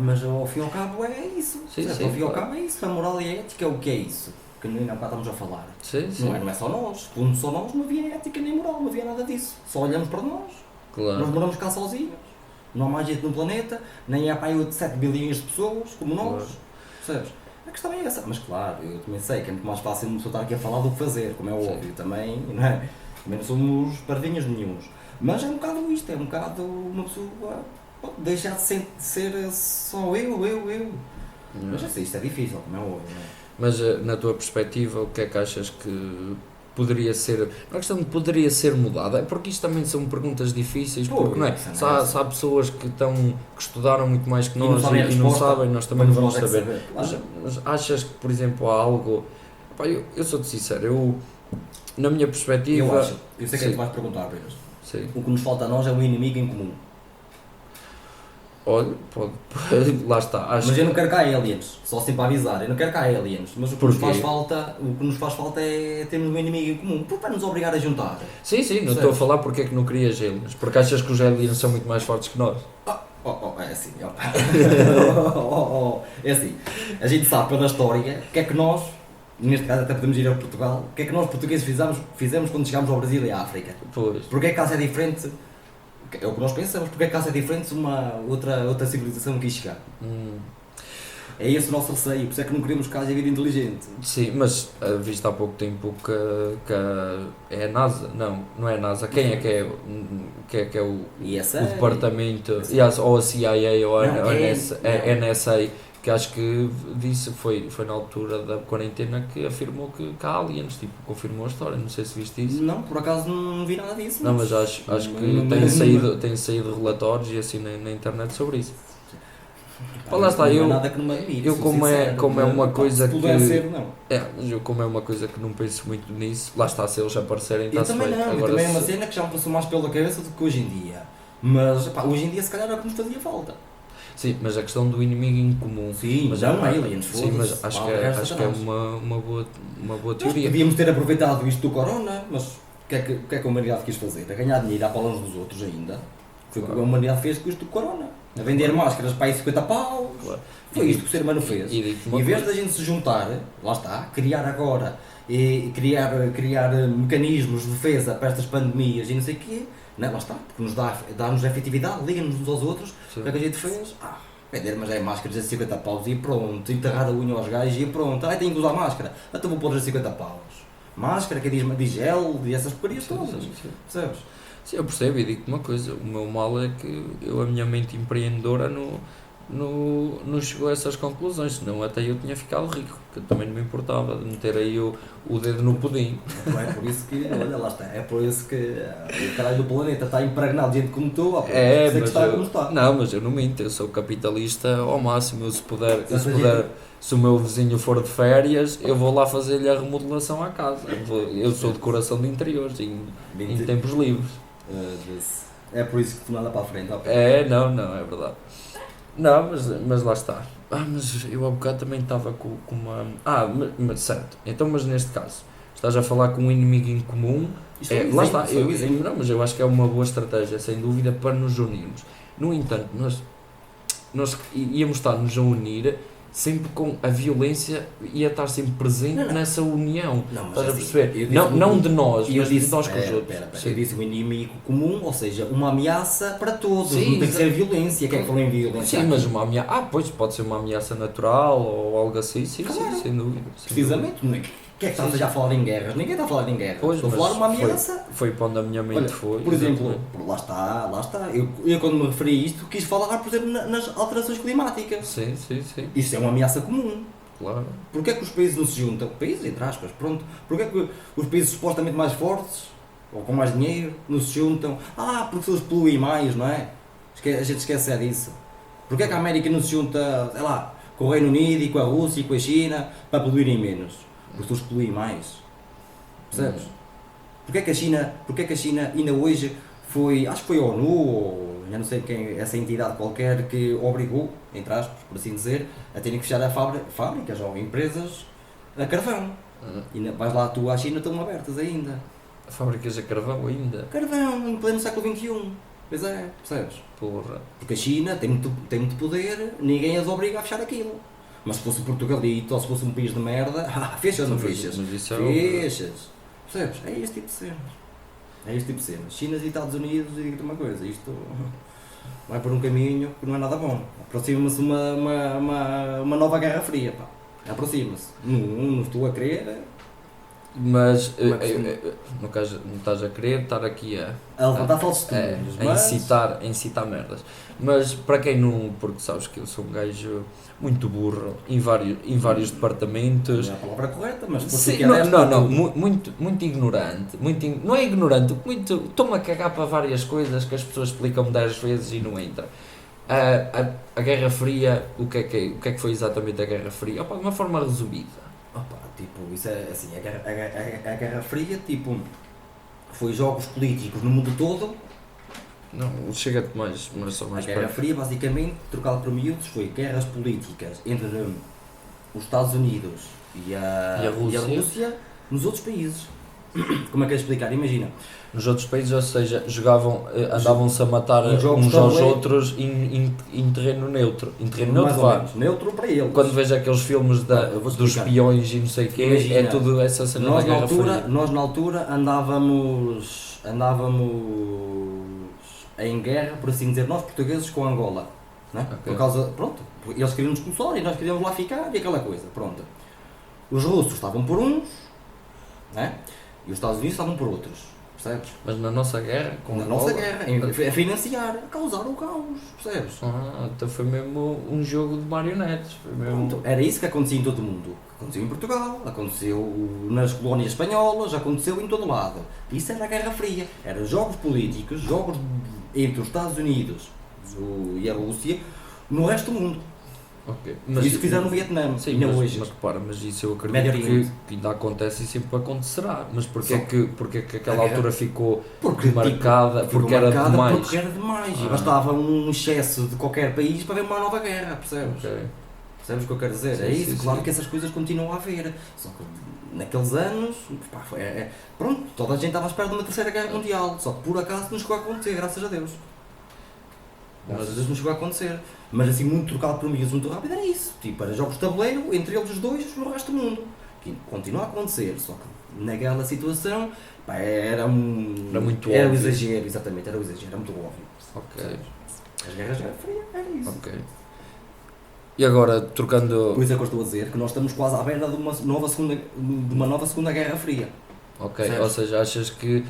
Speaker 2: Mas ao fim e ao cabo é isso.
Speaker 1: Sim,
Speaker 2: ao fim e ao cabo é isso. A moral e a ética é o que é isso. Que ainda há bocado estamos a falar.
Speaker 1: Sim.
Speaker 2: Não é só nós. Quando só nós não havia ética nem moral, não havia nada disso. Só olhamos para nós.
Speaker 1: Claro.
Speaker 2: Nós moramos cá sozinhos. Não há mais gente no planeta, nem há para aí 7 bilhões de pessoas como nós. Percebes? A questão é essa, mas claro, eu também sei que é muito mais fácil uma pessoa estar aqui a falar do que fazer, como é óbvio, também, não é? Também não somos parvinhos nenhuns. Mas é um bocado isto, é um bocado uma pessoa deixar de ser só eu. Mas assim, isto é difícil, como é óbvio, não é?
Speaker 1: Mas na tua perspectiva, o que é que achas que poderia ser, a questão de poderia ser mudada, é porque isto também são perguntas difíceis, porque não é? Se há pessoas que estudaram muito mais que nós e não sabem, nós também não vamos saber. Mas achas que, por exemplo, há algo, eu sou-te sincero, na minha perspectiva...
Speaker 2: Eu sei que é que tu vais perguntar, Pedro.
Speaker 1: Sim.
Speaker 2: O que nos falta a nós é um inimigo em comum.
Speaker 1: Olha, lá está.
Speaker 2: Mas eu não quero cá aliens, só assim para avisar, eu não quero cá aliens, mas o que nos faz falta é termos um inimigo em comum, porque vai nos obrigar a juntar.
Speaker 1: Sim, não estou a falar porque é que não querias aliens, porque achas que os aliens são muito mais fortes que nós.
Speaker 2: É assim, é assim, a gente sabe pela história o que é que nós, neste caso até podemos ir a Portugal, o que é que nós portugueses fizemos quando chegámos ao Brasil e à África.
Speaker 1: Pois.
Speaker 2: Porque é que casa é diferente? É o que nós pensamos, porque é que é diferente de uma outra civilização que chegar. É esse o nosso receio, por isso é que não queremos que haja vida inteligente.
Speaker 1: Sim, mas visto há pouco tempo que é a NASA, não é a NASA, quem é que é o departamento, ou a CIA ou a NSA, que acho que disse, foi na altura da quarentena que afirmou que há aliens, tipo, confirmou a história, não sei se viste isso.
Speaker 2: Não, por acaso não vi nada disso.
Speaker 1: Não, mas acho que têm saído relatórios e assim na internet sobre isso. Lá está, como é uma coisa que... como é uma coisa que não penso muito nisso, lá está, se eles aparecerem está-se feito.
Speaker 2: Também é uma cena que já me passou mais pela cabeça do que hoje em dia. Mas, hoje em dia se calhar é o que nos fazia falta.
Speaker 1: Sim, mas a questão do inimigo em comum.
Speaker 2: Sim, mas já não é aliens.
Speaker 1: Sim, mas acho que é uma boa teoria.
Speaker 2: Nós podíamos ter aproveitado isto do corona, mas o que é que a humanidade quis fazer? A ganhar dinheiro à pala uns dos outros ainda. Foi o que a humanidade fez com isto do corona. A vender máscaras para aí 50 paus. Claro. Foi isto que o ser humano fez. E em vez da gente se juntar, lá está, criar agora, e criar mecanismos de defesa para estas pandemias e não sei o quê, Lá está, porque dá-nos efetividade, liga-nos uns aos outros.
Speaker 1: Sim.
Speaker 2: O que é que a gente fez? Vender, mas é máscaras a 50 paus e pronto, enterrar a unha aos gajos e pronto, tenho que usar máscara, então vou pôr a 50 paus. Máscara, que diz gel, e essas porcarias todas, percebes?
Speaker 1: Sim, eu percebo e digo-te uma coisa, o meu mal é que a minha mente empreendedora não chegou a essas conclusões, senão até eu tinha ficado rico, que também não me importava de meter aí o dedo no pudim.
Speaker 2: É por isso que, olha lá está, é por isso que o caralho do planeta está impregnado de gente como tu,
Speaker 1: Mas
Speaker 2: que está como está.
Speaker 1: Não, mas eu não minto, eu sou capitalista ao máximo, se o meu vizinho for de férias, eu vou lá fazer-lhe a remodelação à casa, eu sou decoração de interiores, em tempos livres.
Speaker 2: É por isso que tu nada para a frente.
Speaker 1: Não, é verdade. Não, mas lá está. Mas eu há bocado também estava com uma... mas certo. Então, mas neste caso, estás a falar com um inimigo em comum. Lá está. Não, mas eu acho que é uma boa estratégia, sem dúvida, para nos unirmos. No entanto, nós íamos estar-nos a unir sempre com a violência, ia estar sempre presente nessa união. Estás a perceber? Não de nós, mas de nós com os outros.
Speaker 2: Eu disse um inimigo comum, ou seja, uma ameaça para todos.
Speaker 1: Sim,
Speaker 2: não tem que ser violência. Quem é que falou em violência?
Speaker 1: Sim, mas uma ameaça. Pois pode ser uma ameaça natural ou algo assim, claro. Sim, sem dúvida.
Speaker 2: Precisamente. Quem é que está a falar em guerras? Ninguém está a falar em guerras. Estou a falar de uma ameaça.
Speaker 1: Foi para onde a minha mente foi.
Speaker 2: Por exemplo, lá está. Eu quando me referi a isto, quis falar, por exemplo, nas alterações climáticas.
Speaker 1: Sim.
Speaker 2: Isso é uma ameaça comum.
Speaker 1: Claro.
Speaker 2: Porquê é que os países não se juntam? Países, entre aspas, pronto. Porquê é que os países supostamente mais fortes, ou com mais dinheiro, não se juntam? Porque eles poluem mais, não é? A gente esquece disso. Porquê é que a América não se junta, sei lá, com o Reino Unido e com a Rússia e com a China, para poluírem menos? Porque eles poluem mais. Percebes? Porquê é que a China ainda hoje foi, acho que foi a ONU, ou já não sei quem, essa entidade qualquer que obrigou, entre aspas, por assim dizer, a terem que fechar fábricas ou empresas a carvão. E vais lá, tu à China estão abertas ainda.
Speaker 1: Fábricas a carvão ainda?
Speaker 2: Carvão, em pleno século XXI. Pois é, percebes?
Speaker 1: Porra.
Speaker 2: Porque a China tem muito poder, ninguém as obriga a fechar aquilo. Mas se fosse Portugalito ou se fosse um país de merda, fechas ou não fechas? Fechas. Percebes? É este tipo de cenas. China e Estados Unidos, e digo-te uma coisa, isto vai por um caminho que não é nada bom. Aproxima-se uma nova Guerra Fria, pá. Aproxima-se. Não estou a querer.
Speaker 1: Mas no caso, não estás a querer estar aqui a
Speaker 2: levantar falsos testemunhos,
Speaker 1: a incitar merdas. Mas para quem não, porque sabes que eu sou um gajo muito burro em vários departamentos.
Speaker 2: Não é a palavra correta, mas
Speaker 1: sim, muito ignorante. Não é ignorante, estou-me a cagar para várias coisas que as pessoas explicam 10 vezes e não entra. A Guerra Fria, o que é que foi exatamente a Guerra Fria? De uma forma resumida.
Speaker 2: Isso é assim, a Guerra Fria, foi jogos políticos no mundo todo.
Speaker 1: Não, chega-te mais só mais
Speaker 2: a Guerra Fria, basicamente, trocado por miúdos, foi guerras políticas entre os Estados Unidos e a Rússia nos outros países. Como é que é explicar? Imagina.
Speaker 1: Nos outros países, ou seja, andavam-se a matar uns aos outros em terreno neutro. Em terreno neutro,
Speaker 2: mais neutro para eles.
Speaker 1: Quando vejo aqueles filmes dos espiões e não sei o quê, imagina, é tudo essa cena da Guerra Fria.
Speaker 2: Nós na altura andávamos em guerra, por assim dizer, nós portugueses com Angola. Né?
Speaker 1: Okay.
Speaker 2: Por causa, pronto, eles queriam nos expulsar e nós queríamos lá ficar e aquela coisa, pronto. Os russos estavam por uns, né? E os Estados Unidos estavam por outros. Percebes?
Speaker 1: Mas na nossa guerra?
Speaker 2: Nossa guerra, a financiar, a causar o caos, percebes?
Speaker 1: Então foi mesmo um jogo de marionetes.
Speaker 2: Era isso que acontecia em todo o mundo. Aconteceu em Portugal, aconteceu nas colónias espanholas, aconteceu em todo lado. Isso era a Guerra Fria. Eram jogos políticos, jogos entre os Estados Unidos e a Rússia no resto do mundo.
Speaker 1: Okay.
Speaker 2: Isso fizeram no Vietnã,
Speaker 1: sim, mas repara, mas isso eu acredito que ainda acontece e sempre acontecerá. Mas porquê é que aquela altura ficou marcada? Porque era demais.
Speaker 2: Porque era demais. E bastava um excesso de qualquer país para haver uma nova guerra, percebes?
Speaker 1: Okay.
Speaker 2: Percebes o que eu quero dizer?
Speaker 1: Sim,
Speaker 2: é isso,
Speaker 1: sim,
Speaker 2: claro
Speaker 1: sim.
Speaker 2: que essas coisas continuam a haver. Só que naqueles anos, pronto, toda a gente estava à espera de uma terceira guerra mundial. Só que por acaso não chegou a acontecer, graças a Deus. Graças a Deus não chegou a acontecer. Mas assim, muito trocado por miúdos, muito rápido, era isso. Era jogos de tabuleiro, entre eles os dois, no resto do mundo. que continua a acontecer, só que naquela situação, pá, era
Speaker 1: muito
Speaker 2: o
Speaker 1: óbvio.
Speaker 2: exagero, exatamente, era o exagero, era muito óbvio.
Speaker 1: Ok.
Speaker 2: As guerras já frias, era isso.
Speaker 1: Ok. E agora, trocando...
Speaker 2: Por isso é que eu estou a dizer que nós estamos quase à beira de uma nova segunda Guerra Fria.
Speaker 1: Ok,
Speaker 2: Certo.
Speaker 1: ou seja, achas que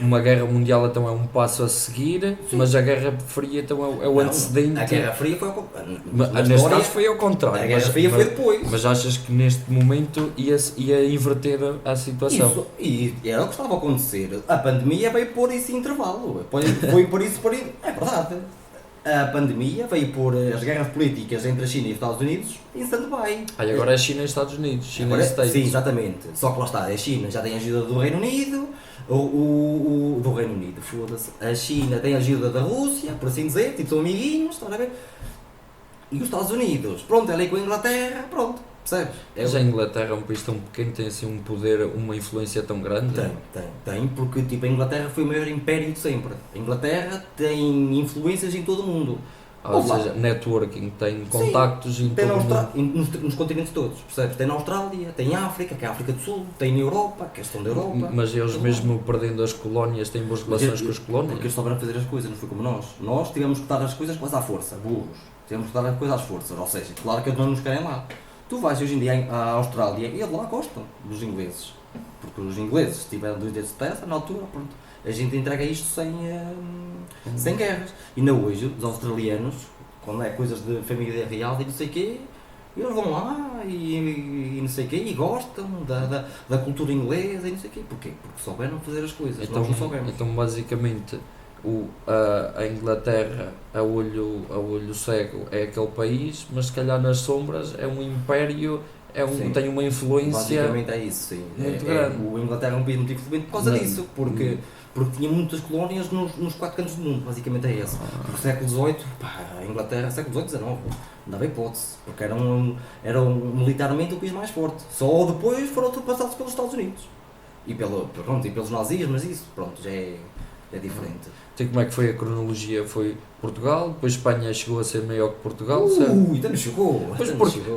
Speaker 1: uma guerra mundial então é um passo a seguir,
Speaker 2: Sim.
Speaker 1: mas a Guerra Fria então é o
Speaker 2: Não,
Speaker 1: antecedente?
Speaker 2: A Guerra Fria foi
Speaker 1: Neste caso foi ao contrário.
Speaker 2: A Guerra Fria foi depois.
Speaker 1: Mas achas que neste momento ia inverter a situação?
Speaker 2: Isso, e era o que estava a acontecer. A pandemia veio pôr isso em intervalo. Foi por isso. É verdade. A pandemia veio pôr as guerras políticas entre a China e os Estados Unidos em stand-by.
Speaker 1: Aí agora é China e Estados Unidos. China
Speaker 2: Agora,
Speaker 1: e States.
Speaker 2: sim, exatamente. Só que lá está, a China já tem ajuda do Reino Unido, do Reino Unido, foda-se. A China tem ajuda da Rússia, por assim dizer, tipo, são amiguinhos, estás a ver? E os Estados Unidos, pronto, é ali com a Inglaterra, pronto, percebes?
Speaker 1: Mas a Inglaterra é um país tão pequeno, tem assim um poder, uma influência tão grande?
Speaker 2: Tem, porque tipo, a Inglaterra foi o maior império de sempre. A Inglaterra tem influências em todo o mundo.
Speaker 1: Ou seja, networking, tem contactos em
Speaker 2: tem
Speaker 1: todo o mundo.
Speaker 2: nos continentes todos, percebes? Tem na Austrália, tem em África, que é a África do Sul, tem na Europa, que é a questão da Europa.
Speaker 1: Mas eles mesmo perdendo as colónias têm boas relações com as colónias?
Speaker 2: Porque eles souberam fazer as coisas, não foi como nós. Nós tivemos que dar as coisas quase à força, burros. Tivemos que dar as coisas às forças, ou seja, claro que eles não nos querem lá. Tu vais hoje em dia à Austrália e eles lá gostam dos ingleses. Porque os ingleses tiveram 2 dedos de terra na altura, pronto. A gente entrega isto sem guerras. E não hoje, os australianos, quando é coisas de família real e não sei o quê, eles vão lá e não sei o quê, e gostam da cultura inglesa e não sei o quê. Porquê? Porque souberam fazer as coisas, nós não soubemos.
Speaker 1: Então basicamente a Inglaterra a olho cego é aquele país, mas se calhar nas sombras é um império, tem uma influência.
Speaker 2: Basicamente é isso, sim.
Speaker 1: Muito grande.
Speaker 2: O Inglaterra é um país muito influente por causa disso, porque tinha muitas colónias nos 4 cantos do mundo, basicamente é esse. No século XVIII, a Inglaterra, século XVIII, XIX, não dava hipótese, porque eram militarmente o país mais forte. Só depois foram ultrapassados pelos Estados Unidos. E pelos nazis, mas isso, pronto, já é diferente.
Speaker 1: Então como é que foi a cronologia? Foi Portugal, depois Espanha chegou a ser maior que Portugal, certo?
Speaker 2: Então chegou.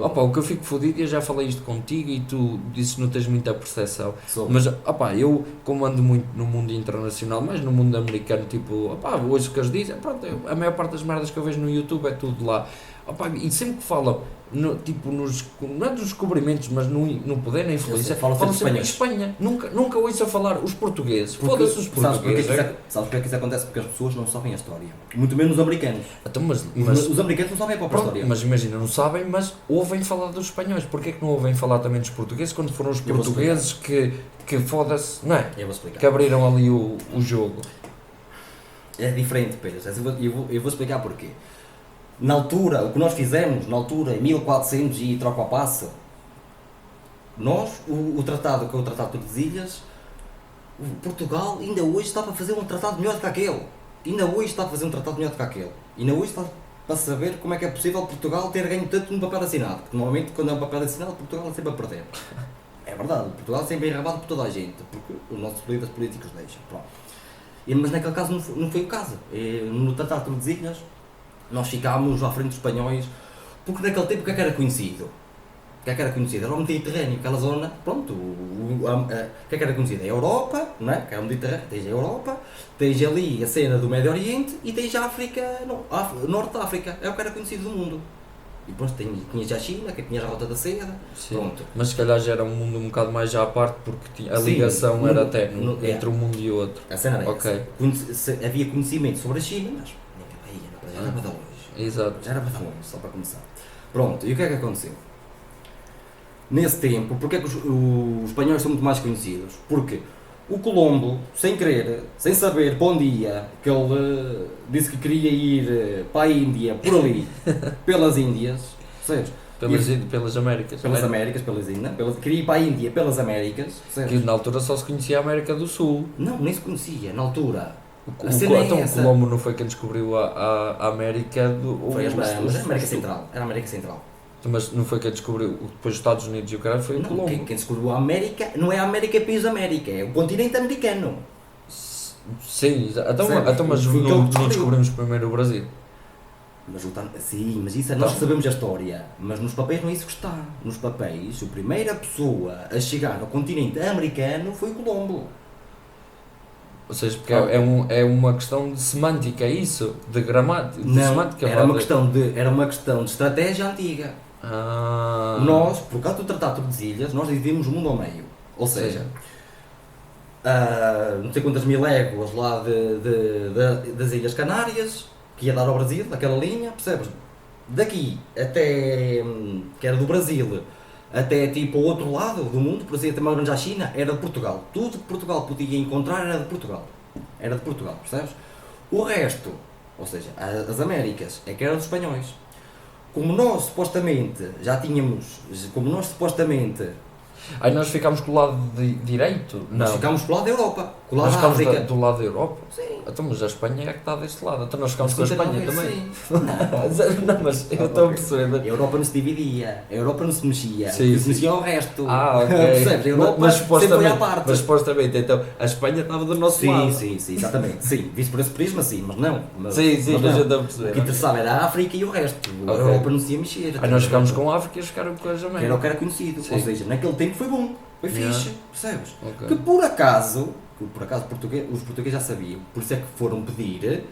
Speaker 1: Opa, o que eu fico fodido, eu já falei isto contigo e tu disse que não tens muita percepção. Mas opa, eu como ando muito no mundo internacional, mais no mundo americano, tipo, opa, hoje o que eles dizem, pronto, a maior parte das merdas que eu vejo no YouTube é tudo lá. Opa, e sempre que falam, não é dos descobrimentos, mas no poder, na influência, falam sempre em Espanha. Nunca ouço a falar os portugueses. Foda-se os portugueses.
Speaker 2: Sabes porque é que isso acontece? Porque as pessoas não sabem a história. Muito menos os americanos.
Speaker 1: Então,
Speaker 2: os americanos não sabem a própria história.
Speaker 1: Mas imagina, não sabem, mas ouvem falar dos espanhóis. Porquê é que não ouvem falar também dos portugueses quando foram os portugueses que foda-se, não é?
Speaker 2: Eu vou explicar.
Speaker 1: Que abriram ali o jogo.
Speaker 2: É diferente, Pedro. Eu vou explicar porquê. Na altura, o que nós fizemos, em 1400 e troca a passa, nós, o tratado, que é o Tratado de Tordesilhas, Portugal ainda hoje está para fazer um tratado melhor do que aquele. Ainda hoje está para saber como é que é possível Portugal ter ganho tanto no papel assinado. Porque normalmente, quando é um papel assinado, Portugal é sempre a perder. É verdade, Portugal é sempre enrabado por toda a gente, porque os nossos líderes políticos deixam. Pronto. Mas naquele caso não foi o caso. No Tratado de Tordesilhas, nós ficámos à frente dos espanhóis, porque naquele tempo o que é que era conhecido? Era o Mediterrâneo, aquela zona, pronto, o que é que era conhecido? É a Europa, não é? Que é o Mediterrâneo, tens a Europa, tens ali a cena do Médio Oriente e tens a África, Norte da África, é o que era conhecido do mundo. E depois tinhas a China, que tinhas a Rota da Seda, pronto.
Speaker 1: Mas se calhar já era um mundo um bocado mais à parte, porque a ligação era até entre um mundo e outro.
Speaker 2: A cena era essa. Havia conhecimento sobre a China, mas já era para longe.
Speaker 1: Exato.
Speaker 2: Já era para longe, só para começar. Pronto, e o que é que aconteceu? Nesse tempo, porque é que os espanhóis são muito mais conhecidos? Porque o Colombo, sem querer, sem saber, bom dia, que ele disse que queria ir para a Índia, por ali, pelas Índias, percebes?
Speaker 1: Pelas Américas.
Speaker 2: Pelas Índias, queria ir para a Índia pelas Américas,
Speaker 1: percebes? Que na altura só se conhecia a América do Sul.
Speaker 2: Não, nem se conhecia, na altura.
Speaker 1: O Colombo não foi quem descobriu a América
Speaker 2: foi a América Central. Era a América Central.
Speaker 1: Mas não foi quem descobriu, depois os Estados Unidos e o caralho foi o Colombo.
Speaker 2: Quem descobriu a América não é a América país da América, é o continente americano.
Speaker 1: Sim, então mas não descobrimos primeiro o Brasil.
Speaker 2: Sim, mas isso é nós que sabemos a história. Mas nos papéis não é isso que está. Nos papéis, a primeira pessoa a chegar ao continente americano foi o Colombo.
Speaker 1: Ou seja, porque é uma questão de semântica, é isso? De gramática? De
Speaker 2: Não,
Speaker 1: semântica,
Speaker 2: era uma questão de estratégia antiga. Nós, por causa do Tratado de Tordesilhas, nós dividimos o mundo ao meio. Ou seja, não sei quantas mil léguas lá das Ilhas Canárias, que ia dar ao Brasil, aquela linha, percebes? Daqui até, que era do Brasil, até tipo o outro lado do mundo, por exemplo, até mais ou menos à China, era de Portugal. Tudo que Portugal podia encontrar era de Portugal. Era de Portugal, percebes? O resto, ou seja, as Américas, é que era dos espanhóis. Como nós supostamente
Speaker 1: Aí nós ficámos com o lado direito?
Speaker 2: Nós
Speaker 1: Não.
Speaker 2: ficámos pelo lado da Europa, com o lado
Speaker 1: Nós
Speaker 2: da
Speaker 1: ficámos
Speaker 2: África.
Speaker 1: do lado da Europa?
Speaker 2: Sim.
Speaker 1: Então, mas a Espanha é que está deste lado. Então nós ficámos com a
Speaker 2: Sim,
Speaker 1: Espanha
Speaker 2: sim.
Speaker 1: também.
Speaker 2: Não.
Speaker 1: Não, mas eu estou a perceber.
Speaker 2: A Europa não se dividia, a Europa não se mexia,
Speaker 1: Sim,
Speaker 2: o que se
Speaker 1: sim.
Speaker 2: mexia ao resto.
Speaker 1: Ok.
Speaker 2: Percebes? A Europa sempre foi à parte.
Speaker 1: Mas supostamente, então, a Espanha estava do nosso lado.
Speaker 2: Sim, exatamente. Sim, visto por esse prisma, sim, mas não.
Speaker 1: Sim,
Speaker 2: mas
Speaker 1: mas
Speaker 2: não.
Speaker 1: eu estou a
Speaker 2: O que
Speaker 1: perceber.
Speaker 2: interessava era a África e o resto. A
Speaker 1: Ok.
Speaker 2: Europa não se ia mexer.
Speaker 1: Aí nós ficámos com a África e eles ficaram com a
Speaker 2: Que
Speaker 1: Jamaica.
Speaker 2: era o que era conhecido.
Speaker 1: Sim.
Speaker 2: Ou seja, naquele tempo foi bom, foi
Speaker 1: Yeah.
Speaker 2: fixe, percebes?
Speaker 1: Ok.
Speaker 2: Que por acaso os portugueses já sabiam, por isso é que foram pedir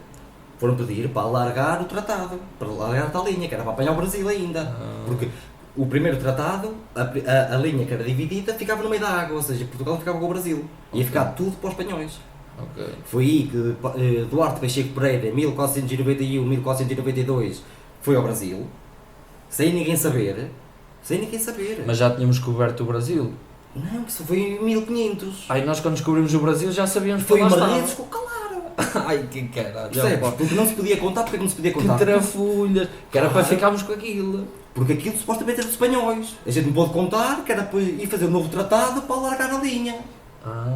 Speaker 2: para alargar o tratado, para alargar a tal linha, que era para apanhar o Brasil ainda. Porque o primeiro tratado, a linha que era dividida, ficava no meio da água, ou seja, Portugal ficava com o Brasil. Ia ficar tudo para os espanhóis.
Speaker 1: Ok.
Speaker 2: Foi aí que Duarte Pacheco Pereira, em 1491, 1492, foi ao Brasil, sem ninguém saber.
Speaker 1: Mas já tínhamos descoberto o Brasil.
Speaker 2: Não, isso foi em 1500.
Speaker 1: Aí nós quando descobrimos o Brasil já sabíamos que
Speaker 2: Foi
Speaker 1: lá
Speaker 2: em
Speaker 1: estava.
Speaker 2: Marredes com Calaro.
Speaker 1: Ai, que caralho.
Speaker 2: Percebes? Porque não se podia contar, porque não se podia
Speaker 1: Que
Speaker 2: contar?
Speaker 1: trafulhas. Que era para
Speaker 2: Claro.
Speaker 1: ficarmos com aquilo.
Speaker 2: Porque aquilo supostamente era dos espanhóis. A gente não pôde contar, que era para ir fazer um novo tratado para alargar a linha.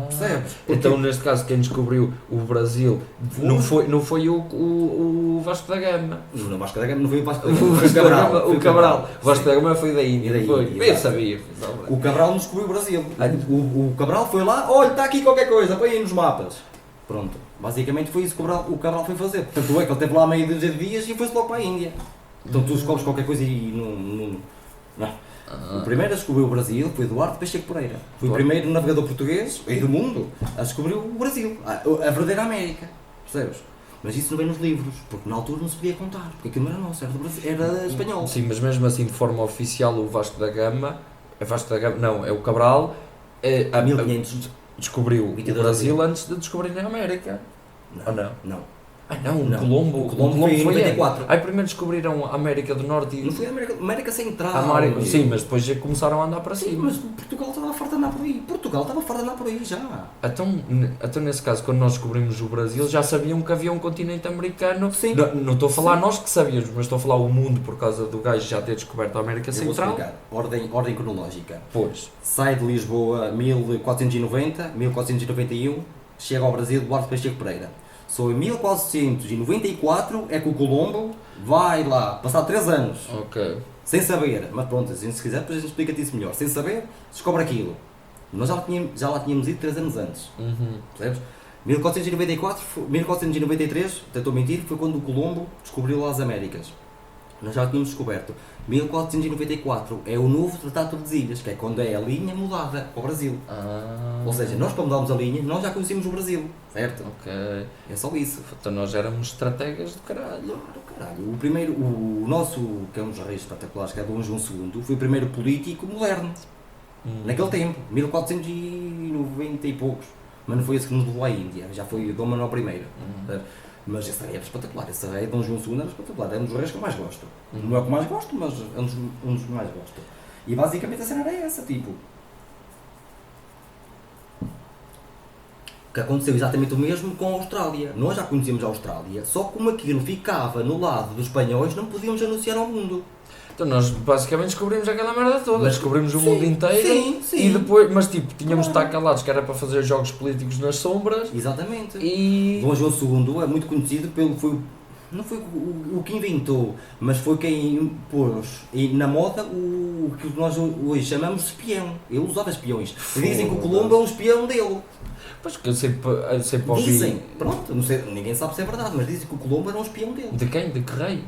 Speaker 2: Percebes?
Speaker 1: Então neste caso quem descobriu o Brasil não foi o Vasco da Gama.
Speaker 2: Não, Vasco da Gama não foi o Vasco da
Speaker 1: O
Speaker 2: Gama,
Speaker 1: Vasco da Gama,
Speaker 2: foi
Speaker 1: o Cabral. O Vasco
Speaker 2: Sim.
Speaker 1: da Gama foi da Índia.
Speaker 2: Da
Speaker 1: Foi.
Speaker 2: Índia,
Speaker 1: Eu
Speaker 2: exato.
Speaker 1: sabia.
Speaker 2: O Cabral não descobriu o Brasil. O Cabral foi lá, olha, está aqui qualquer coisa, põe aí nos mapas. Pronto, basicamente foi isso que o Cabral foi fazer. Portanto é que ele esteve lá meio dúzia de dias e foi-se logo para a Índia. Então tu descobres qualquer coisa e não. O primeiro a descobrir o Brasil foi Duarte Pacheco Pereira. Foi o primeiro navegador português e do mundo a descobrir o Brasil, a verdadeira América. Percebes? Mas isso não vem nos livros, porque na altura não se podia contar, porque aquilo não era nosso, era do Brasil, era espanhol.
Speaker 1: Sim, mas mesmo assim de forma oficial o Vasco da Gama, não, é o Cabral,
Speaker 2: A 1500.
Speaker 1: descobriu o
Speaker 2: 22
Speaker 1: Brasil antes de descobrirem a América. Ou não?
Speaker 2: Não.
Speaker 1: Ai não,
Speaker 2: Não.
Speaker 1: Colombo.
Speaker 2: O Colombo foi em 94.
Speaker 1: Aí primeiro descobriram a América do Norte e
Speaker 2: Não foi a América Central.
Speaker 1: a América, sim, mas depois já começaram a andar para
Speaker 2: Sim,
Speaker 1: cima.
Speaker 2: mas Portugal estava farto de andar por aí. Portugal estava farto de andar por aí já.
Speaker 1: Então nesse caso, quando nós descobrimos o Brasil, já sabiam que havia um continente americano.
Speaker 2: Sim.
Speaker 1: Não estou a falar
Speaker 2: Sim.
Speaker 1: nós que sabíamos, mas estou a falar o mundo por causa do gajo já ter descoberto a América
Speaker 2: Eu vou
Speaker 1: Central.
Speaker 2: explicar. Ordem cronológica.
Speaker 1: Pois.
Speaker 2: Sai de Lisboa 1490, 1491, chega ao Brasil Duarte Pacheco Pereira. Só em 1494 é que o Colombo vai lá, passar 3 anos,
Speaker 1: Ok.
Speaker 2: sem saber, mas pronto, se quiser depois a gente explica-te isso melhor, sem saber, descobre aquilo. Nós já lá tínhamos ido 3 anos antes, percebes? 1493, tentou mentir, foi quando o Colombo descobriu lá as Américas. Nós já tínhamos descoberto. 1494 é o novo Tratado de Tordesilhas, que é quando é a linha mudada para o Brasil. Ou seja, nós para mudarmos a linha, nós já conhecíamos o Brasil, certo?
Speaker 1: Ok.
Speaker 2: É só isso.
Speaker 1: Então nós éramos estrategas do caralho.
Speaker 2: Caralho, o nosso, que é um dos reis espetaculares, que é Dom João II, foi o primeiro político moderno, naquele tempo, 1490 e poucos. Mas não foi esse que nos levou à Índia, já foi Dom Manuel I. Mas esse rei era espetacular, esse rei Dom João II era espetacular, é um dos reis que eu mais gosto. Não é o que mais gosto, mas é um dos que mais gosto. E basicamente a cena era essa, tipo. Que aconteceu exatamente o mesmo com a Austrália. Nós já conhecíamos a Austrália, só como aquilo ficava no lado dos espanhóis, não podíamos anunciar ao mundo.
Speaker 1: Então nós basicamente descobrimos aquela merda toda,
Speaker 2: Mas-
Speaker 1: descobrimos o
Speaker 2: sim,
Speaker 1: mundo inteiro
Speaker 2: sim.
Speaker 1: e depois, mas tipo, tínhamos de estar calados que era para fazer jogos políticos nas sombras
Speaker 2: Exatamente.
Speaker 1: e...
Speaker 2: Dom João II é muito conhecido não foi o que inventou, mas foi quem pôs na moda o que nós hoje chamamos de espião. Ele usava espiões. Dizem que o Colombo é um espião dele.
Speaker 1: Pois que eu sempre ouvi...
Speaker 2: Dizem, pronto, não sei, ninguém sabe se é verdade, mas dizem que o Colombo era um espião dele.
Speaker 1: De quem? De que rei?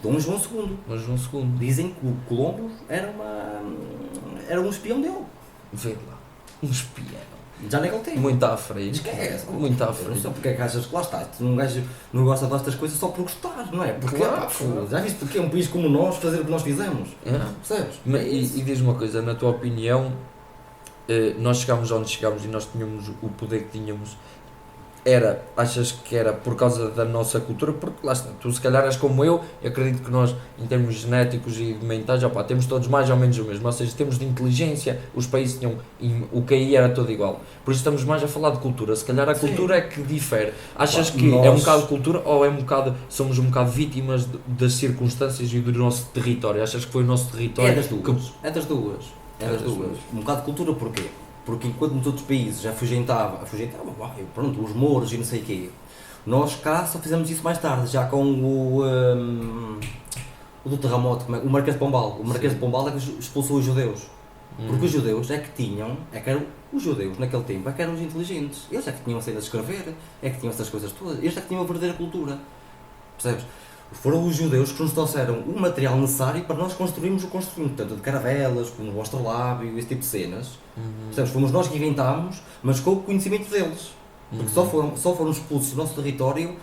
Speaker 2: Dom João II.
Speaker 1: Mas João II.
Speaker 2: Dizem que o Colombo era um espião dele.
Speaker 1: Vê lá. Um espião.
Speaker 2: Já naquele tempo.
Speaker 1: Muito à frente.
Speaker 2: Esquece.
Speaker 1: Muito à
Speaker 2: Eu não
Speaker 1: frente.
Speaker 2: sei porque é que achas que lá está. Um gajo não gosta destas coisas só por gostar, não é? Porque
Speaker 1: Claro.
Speaker 2: já viste porque é um país como nós fazer o que nós fizemos?
Speaker 1: É.
Speaker 2: Percebes?
Speaker 1: E diz uma coisa, na tua opinião, nós chegámos onde chegámos e nós tínhamos o poder que tínhamos, achas que era por causa da nossa cultura? Porque lá está, tu se calhar és como eu acredito que nós, em termos genéticos e mentais, temos todos mais ou menos o mesmo, ou seja, temos de inteligência, os países tinham, o QI era todo igual, por isso estamos mais a falar de cultura, se calhar a cultura é que difere. Achas que é um bocado cultura ou somos um bocado vítimas das circunstâncias e do nosso território? Achas que foi o nosso território?
Speaker 2: É das duas. Um bocado de cultura porquê? Porque enquanto nos outros países afugentavam, pronto, os mouros e não sei o quê, nós cá só fizemos isso mais tarde, já com o do terremoto, o Marquês de Pombal. O Marquês de Pombal é que expulsou os judeus. Porque os judeus os judeus naquele tempo eram os inteligentes. Eles é que tinham a cena de escrever, é que tinham essas coisas todas, eles é que tinham a verdadeira cultura. Percebes? Foram os judeus que nos trouxeram o material necessário para nós construirmos o construímos, tanto de caravelas, como o astrolábio, esse tipo de cenas. Percebes? Fomos nós que inventámos, mas com o conhecimento deles. Porque só foram expulsos do nosso território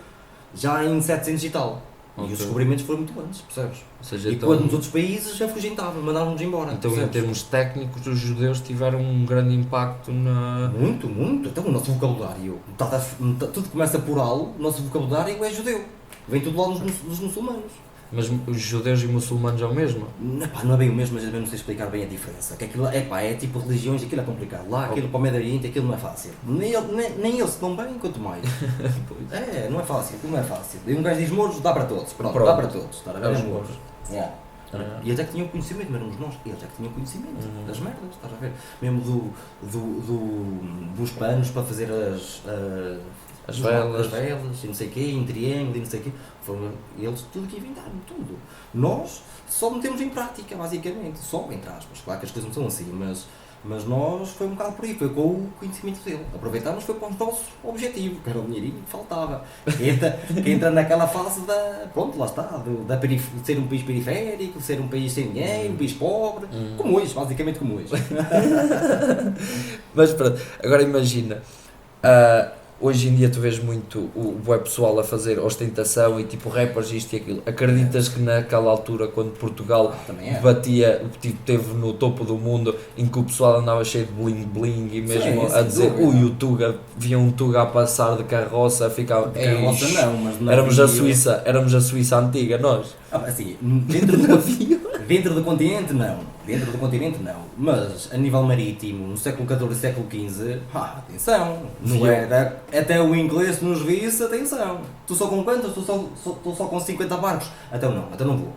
Speaker 2: já em 700 e tal. Okay. E os descobrimentos foram muito antes, percebes?
Speaker 1: Ou seja,
Speaker 2: e quando nos outros países já afugentavam, mandavam-nos embora.
Speaker 1: Então,
Speaker 2: percebes?
Speaker 1: em termos técnicos, os judeus tiveram um grande impacto na...
Speaker 2: Muito. Então o nosso vocabulário, tudo começa por algo, o nosso vocabulário é judeu. Vem tudo lá dos muçulmanos.
Speaker 1: Mas os judeus e muçulmanos é o mesmo?
Speaker 2: Não é bem o mesmo, mas eu não sei explicar bem a diferença. Que aquilo é tipo religiões, aquilo é complicado. Lá, aquilo para o Médio Oriente, aquilo não é fácil. Nem eles se dão bem, quanto mais. Não é fácil, aquilo não é fácil. E um gajo diz mouros, dá para todos. Pronto. Dá para todos. Está a ver?
Speaker 1: É os mouros.
Speaker 2: E eles é que tinham conhecimento, não éramos nós. Eles é que tinham conhecimento das merdas, estás a ver? Mesmo dos panos para fazer as velas e não sei o quê, em triângulo e não sei o quê. Foram eles tudo que inventaram, tudo. Nós só metemos em prática, basicamente. Só, entre aspas. Claro que as coisas não são assim, mas nós foi um bocado por aí, foi com o conhecimento dele. Aproveitámos, foi para o nosso objetivo, que era o dinheirinho que faltava. Que entra naquela fase pronto, lá está, de ser um país periférico, de ser um país sem dinheiro, um país pobre, como hoje, basicamente como hoje.
Speaker 1: Mas pronto, agora imagina, hoje em dia tu vês muito o pessoal a fazer ostentação e tipo rappers isto e aquilo. Acreditas que naquela altura, quando Portugal teve no topo do mundo, em que o pessoal andava cheio de bling bling e mesmo a dizer o Tuga, via um Tuga a passar de carroça, ficava...
Speaker 2: Carroça não, mas não
Speaker 1: éramos a Suíça antiga, nós.
Speaker 2: Assim, dentro do continente não, mas a nível marítimo, no século XIV e século XV, atenção, não era, até o inglês nos visse, atenção, tu só com quantos? Estou só com 50 barcos, então não vou.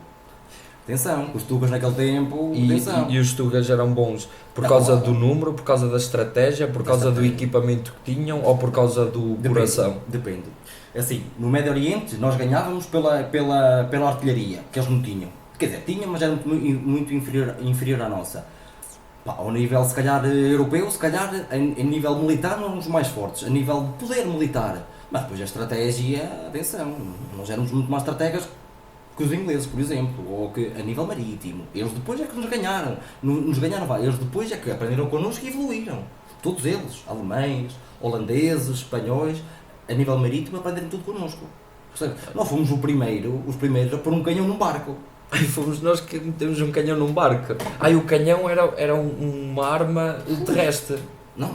Speaker 2: Atenção, os tugas naquele tempo, atenção.
Speaker 1: E os tugas eram bons por causa do número, por causa da estratégia, por causa do equipamento que tinham ou por causa do coração?
Speaker 2: Depende. Assim, no Médio Oriente nós ganhávamos pela artilharia, que eles não tinham. Quer dizer, tinham, mas era muito inferior à nossa. Ao nível, se calhar, europeu, se calhar, a nível militar, nós éramos mais fortes. A nível de poder militar. Mas depois a estratégia, atenção, nós éramos muito mais estrategas que os ingleses, por exemplo. Ou que a nível marítimo. Eles depois é que nos ganharam. Eles depois é que aprenderam connosco e evoluíram. Todos eles, alemães, holandeses, espanhóis, a nível marítimo aprenderam tudo connosco. Nós fomos os primeiros a pôr um canhão num barco.
Speaker 1: Fomos nós que metemos um canhão num barco. O canhão era uma arma terrestre.
Speaker 2: Não,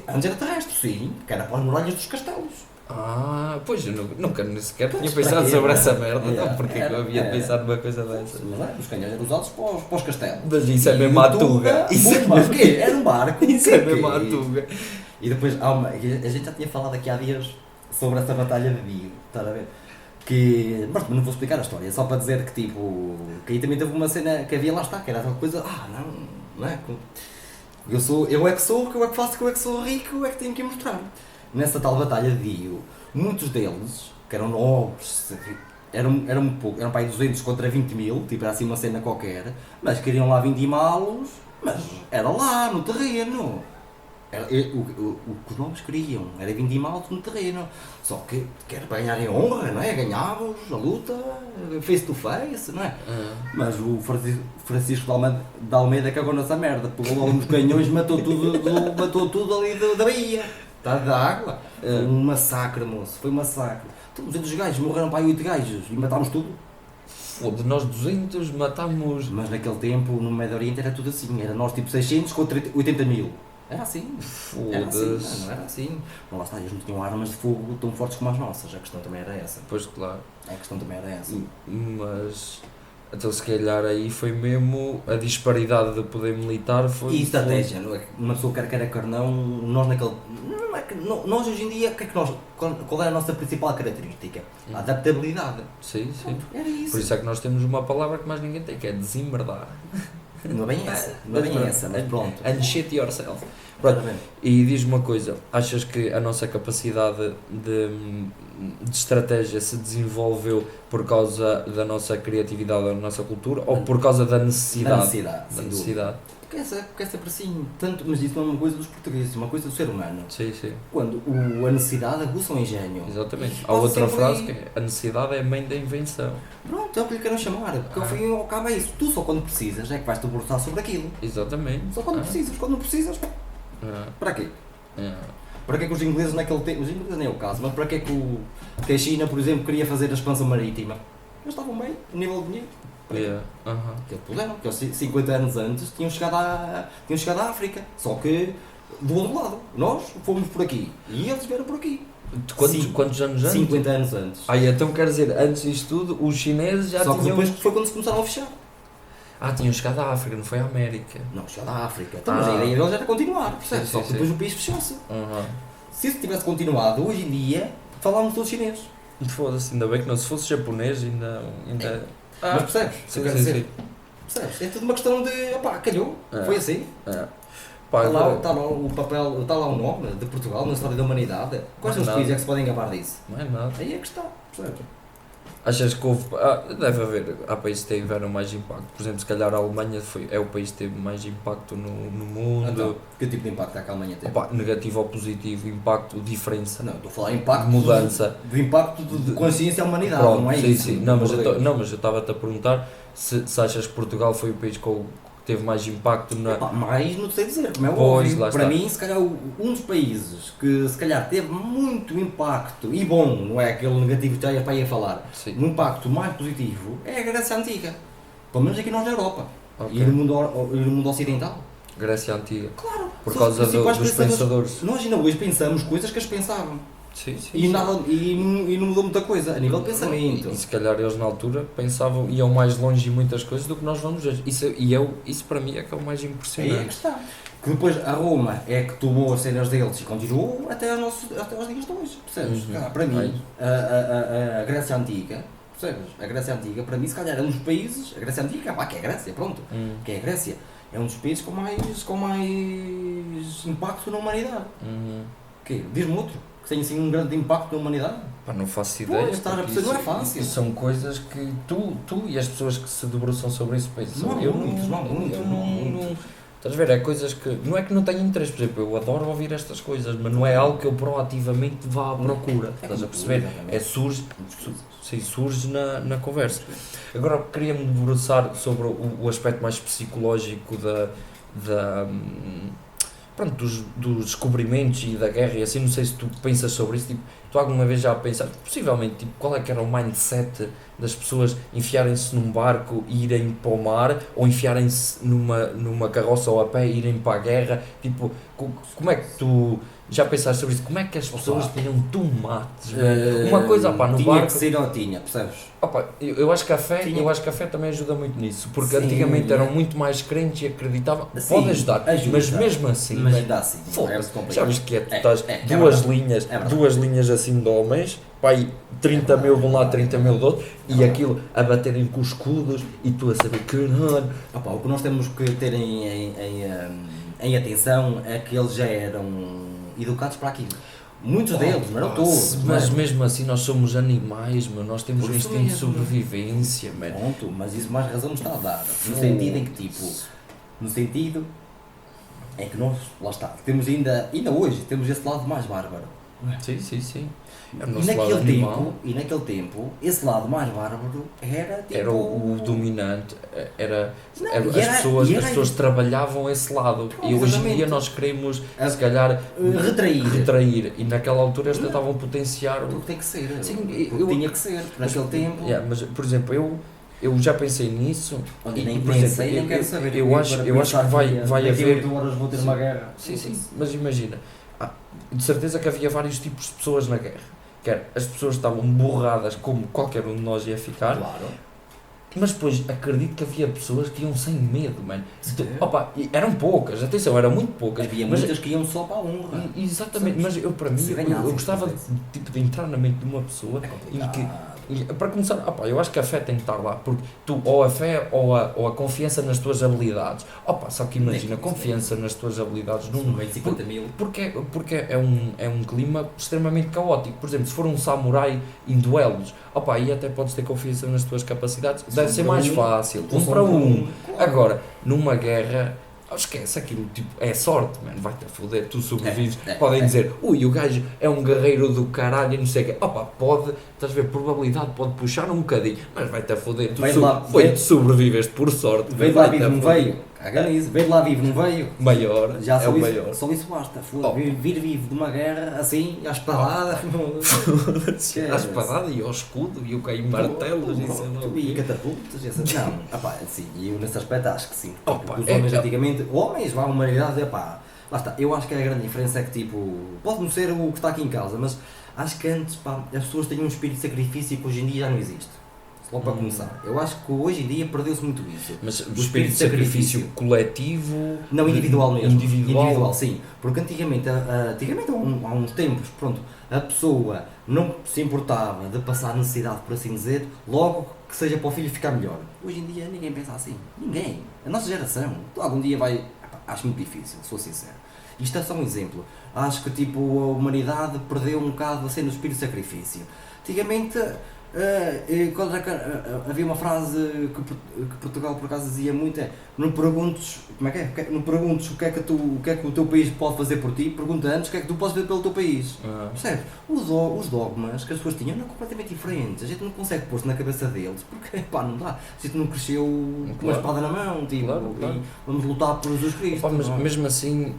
Speaker 2: antes era terrestre, sim, que era para as muralhas dos castelos.
Speaker 1: Pois eu nunca sequer tinha pensado sobre essa merda, então porque eu havia pensado numa coisa dessa.
Speaker 2: Mas os canhões eram usados para os castelos.
Speaker 1: Mas isso é mesmo a Tuga.
Speaker 2: Era um barco.
Speaker 1: Isso é mesmo a Tuga.
Speaker 2: E depois, a gente já tinha falado aqui há dias sobre essa batalha de Vigo, estás a ver? Mas não vou explicar a história, só para dizer que tipo, que aí também teve uma cena que havia lá está, que era aquela coisa, não é? Eu é que sou, que eu é que faço, que eu é que sou rico, eu é que tenho que mostrar. Nessa tal batalha de Vigo, muitos deles, que eram nobres, eram pouco, eram para aí 200 contra 20 mil, tipo era assim uma cena qualquer, mas queriam lá vindimá-los, mas era lá, no terreno. O que os novos queriam era vindimar alto no terreno. Só que quer ganhar em honra, não é? Ganhávamos a luta face to face, não é? Mas o Francisco de Almeida cagou nessa merda, pegou logo nos canhões, matou tudo ali da Bahia. Está da água. Foi um massacre, moço, foi um massacre. Então, 200 gajos, morreram para aí 8 gajos e matámos tudo.
Speaker 1: De nós 200 matámos.
Speaker 2: Mas naquele tempo, no Médio Oriente, era tudo assim. Era nós tipo 600 contra 80 mil. Era assim. Era assim, não era assim. Mas lá está, eles não tinham armas de fogo tão fortes como as nossas. A questão também era essa.
Speaker 1: Pois claro.
Speaker 2: A questão também era essa.
Speaker 1: Mas então se calhar aí foi mesmo a disparidade do poder militar foi.
Speaker 2: E estratégia, não é? Uma pessoa quer não, nós naquele. Não é que, nós hoje em dia, que é que nós, qual é a nossa principal característica? A adaptabilidade.
Speaker 1: Sim.
Speaker 2: Era isso.
Speaker 1: Por isso é que nós temos uma palavra que mais ninguém tem, que é desembardar.
Speaker 2: Não é bem essa, mas pronto.
Speaker 1: Unshit yourself. Pronto. E diz-me uma coisa, achas que a nossa capacidade de estratégia se desenvolveu por causa da nossa criatividade, da nossa cultura, ou por causa da necessidade?
Speaker 2: Da necessidade. Porque é sempre assim, tanto, mas isso não é uma coisa dos portugueses, é uma coisa do ser humano.
Speaker 1: Sim.
Speaker 2: Quando a necessidade aguça o engenho.
Speaker 1: Exatamente. Há outra frase que é, a necessidade é a mãe da invenção.
Speaker 2: Pronto, é o que lhe quero chamar, porque ao fim e ao cabo é isso. Tu só quando precisas é que vais-te debruçar sobre aquilo.
Speaker 1: Exatamente.
Speaker 2: Só quando precisas, quando não precisas, para quê? Para que é que os ingleses naquele tempo, os ingleses nem é o caso, mas para que é que a China, por exemplo, queria fazer a expansão marítima? Eles estavam bem, a nível de dinheiro. Que eles puderam, porque eles 50 anos antes tinham chegado à África, só que do outro lado, nós fomos por aqui e eles vieram por aqui.
Speaker 1: Quantos anos antes?
Speaker 2: 50 anos antes.
Speaker 1: Então quer dizer, antes disto tudo, os chineses já
Speaker 2: tinham... Só que depois foi quando se começaram a fechar.
Speaker 1: Tinham chegado à África, não foi à América.
Speaker 2: Não, chegado à África. Então, mas a ideia deles era continuar, percebes? Só que depois o país fechou-se. Se isso tivesse continuado, hoje em dia, falávamos todos chinês.
Speaker 1: Foda-se, ainda bem que não, se fosse japonês, ainda...
Speaker 2: Mas percebes?
Speaker 1: Sim.
Speaker 2: Percebes? É tudo uma questão de, calhou, foi assim.
Speaker 1: Pá,
Speaker 2: está lá o papel, está lá o nome de Portugal na história da humanidade. Quais são os países é que se podem gabar disso?
Speaker 1: Não é nada.
Speaker 2: Aí é que está, percebes?
Speaker 1: Achas que houve... deve haver, há países que tiveram mais impacto. Por exemplo, se calhar a Alemanha é o país que teve mais impacto no mundo.
Speaker 2: Então, que tipo de impacto é que a Alemanha teve?
Speaker 1: Negativo ou positivo, impacto, diferença.
Speaker 2: Não, estou a falar impacto
Speaker 1: mudança.
Speaker 2: Do impacto de consciência à humanidade,
Speaker 1: pronto,
Speaker 2: não é isso?
Speaker 1: Sim. Não, mas eu estava-te a perguntar se achas que Portugal foi o país que teve mais impacto na...
Speaker 2: Mais não sei dizer, como é óbvio. Para mim, se calhar, um dos países que se calhar teve muito impacto, e bom, não é aquele negativo que já ia falar, um impacto mais positivo, é a Grécia Antiga. Pelo menos aqui nós na Europa. E no mundo ocidental.
Speaker 1: Grécia Antiga.
Speaker 2: Claro.
Speaker 1: Por causa dos pensadores.
Speaker 2: Nós ainda hoje pensamos coisas que eles pensavam.
Speaker 1: Sim.
Speaker 2: E não mudou muita coisa a nível de pensamento.
Speaker 1: E se calhar eles na altura pensavam, iam mais longe em muitas coisas do que nós vamos hoje. Isso para mim é que é o mais impressionante.
Speaker 2: Aí é que está. Que depois a Roma é que tomou as cenas deles e continuou até aos dias de hoje. Percebes? Para mim, a Grécia Antiga, percebes? A Grécia Antiga, para mim, se calhar é um dos países, a Grécia Antiga, que é a Grécia, pronto, que é a Grécia, é um dos países com mais impacto na humanidade. Diz-me outro. Que tem assim um grande impacto na humanidade?
Speaker 1: Não faço ideia.
Speaker 2: Não é fácil.
Speaker 1: São coisas que tu e as pessoas que se debruçam sobre isso pensam.
Speaker 2: Não há muito.
Speaker 1: Estás a ver? É coisas que. Não é que não tenho interesse, por exemplo, eu adoro ouvir estas coisas, mas não é algo que eu proativamente vá à procura. Estás a perceber? Surge na conversa. Agora queria-me debruçar sobre o aspecto mais psicológico dos descobrimentos e da guerra e assim, não sei se tu pensas sobre isso, tu alguma vez já pensaste, possivelmente, qual é que era o mindset das pessoas enfiarem-se num barco e irem para o mar, ou enfiarem-se numa carroça ou a pé e irem para a guerra, como é que tu já pensaste sobre isso? Como é que as pessoas tinham tomates? Uma coisa, no barco...
Speaker 2: Tinha que ser ou tinha, percebes?
Speaker 1: Eu acho que a fé também ajuda muito nisso, porque antigamente eram muito mais crentes e acreditavam, pode ajudar, mas mesmo assim, já viste que tu estás duas linhas assim de homens, 30 mil de um lado, 30 mil do outro, e aquilo a baterem com os escudos, e tu a saber que
Speaker 2: o que nós temos que ter em atenção é que eles já eram educados para aquilo. Muitos deles, não eram todos.
Speaker 1: Mas mesmo assim nós somos animais, nós temos um instinto de sobrevivência.
Speaker 2: Pronto, mas isso mais razão nos está a dar. No sentido em que no sentido é que nós, lá está, temos ainda hoje, temos esse lado mais bárbaro.
Speaker 1: Sim, sim, sim. É o
Speaker 2: E
Speaker 1: nosso lado animal.
Speaker 2: naquele tempo, esse lado mais bárbaro era tipo...
Speaker 1: Era o dominante,
Speaker 2: Não,
Speaker 1: as pessoas trabalhavam esse lado.
Speaker 2: Pronto,
Speaker 1: E hoje em
Speaker 2: exatamente.
Speaker 1: dia nós queremos, se calhar,
Speaker 2: retrair.
Speaker 1: E naquela altura eles tentavam potenciar
Speaker 2: Porque tem que ser.
Speaker 1: Sim,
Speaker 2: porque tinha que ser. Naquele tempo...
Speaker 1: Mas, por exemplo, eu já pensei nisso.
Speaker 2: Olha, nem
Speaker 1: por exemplo,
Speaker 2: pensei, nem quero saber.
Speaker 1: Eu acho que vai haver...
Speaker 2: horas vou ter uma guerra.
Speaker 1: Sim, mas imagina, de certeza que havia vários tipos de pessoas na guerra. Quer as pessoas estavam borradas como qualquer um de nós ia ficar,
Speaker 2: Claro.
Speaker 1: mas depois acredito que havia pessoas que iam sem medo, mano. E eram poucas, atenção, eram muito poucas.
Speaker 2: Havia
Speaker 1: mas,
Speaker 2: muitas que iam só para a honra.
Speaker 1: Exatamente, mas para mim, eu gostava de entrar na mente de uma pessoa para começar, eu acho que a fé tem que estar lá, porque tu, ou a fé ou a confiança nas tuas habilidades. Só que imagina, confiança nas tuas habilidades num
Speaker 2: 50 mil.
Speaker 1: porque é um clima extremamente caótico. Por exemplo, se for um samurai em duelos, aí até podes ter confiança nas tuas capacidades, deve ser mais fácil, 1 para 1. Agora, numa guerra, esquece aquilo, tipo, é sorte, mano, vai-te a foder, tu sobrevives. Podem dizer, o gajo é um guerreiro do caralho, não sei o quê. Pode, estás a ver, probabilidade pode puxar um bocadinho, mas vai-te a foder, tu sobreviveste por sorte.
Speaker 2: Veio de lá vivo, não veio. Caga nisso, veio de lá vivo, não veio.
Speaker 1: Maior,
Speaker 2: já
Speaker 1: é o maior.
Speaker 2: Só isso basta, vir vivo de uma guerra, assim, à espadada.
Speaker 1: À espadada e ao escudo, e o cair martelos e sei lá.
Speaker 2: E catapultas, não, sim, e eu nesse aspecto acho que sim. Os homens antigamente, a humanidade, lá está, eu acho que a grande diferença é que tipo, pode não ser o que está aqui em casa, mas acho que antes, as pessoas tinham um espírito de sacrifício que hoje em dia já não existe. Logo para começar. Eu acho que hoje em dia perdeu-se muito isso.
Speaker 1: Mas o espírito de sacrifício coletivo...
Speaker 2: Não, individual mesmo.
Speaker 1: Individual,
Speaker 2: sim. Porque antigamente há uns tempos, pronto, a pessoa não se importava de passar necessidade, por assim dizer, logo que seja para o filho ficar melhor. Hoje em dia ninguém pensa assim. Ninguém. A nossa geração. Algum dia vai... Acho muito difícil, sou sincero. Isto é só um exemplo. Acho que tipo, a humanidade perdeu um bocado assim no espírito de sacrifício. Antigamente... havia uma frase que Portugal por acaso dizia muito, não perguntes não perguntes o que é que o teu país pode fazer por ti, pergunta antes o que é que tu podes fazer pelo teu país. Percebes? Os dogmas que as pessoas tinham eram completamente diferentes, a gente não consegue pôr-se na cabeça deles, porque não dá, a gente não cresceu com uma espada na mão, tipo, claro. E vamos lutar por Jesus Cristo.
Speaker 1: Mas mesmo assim,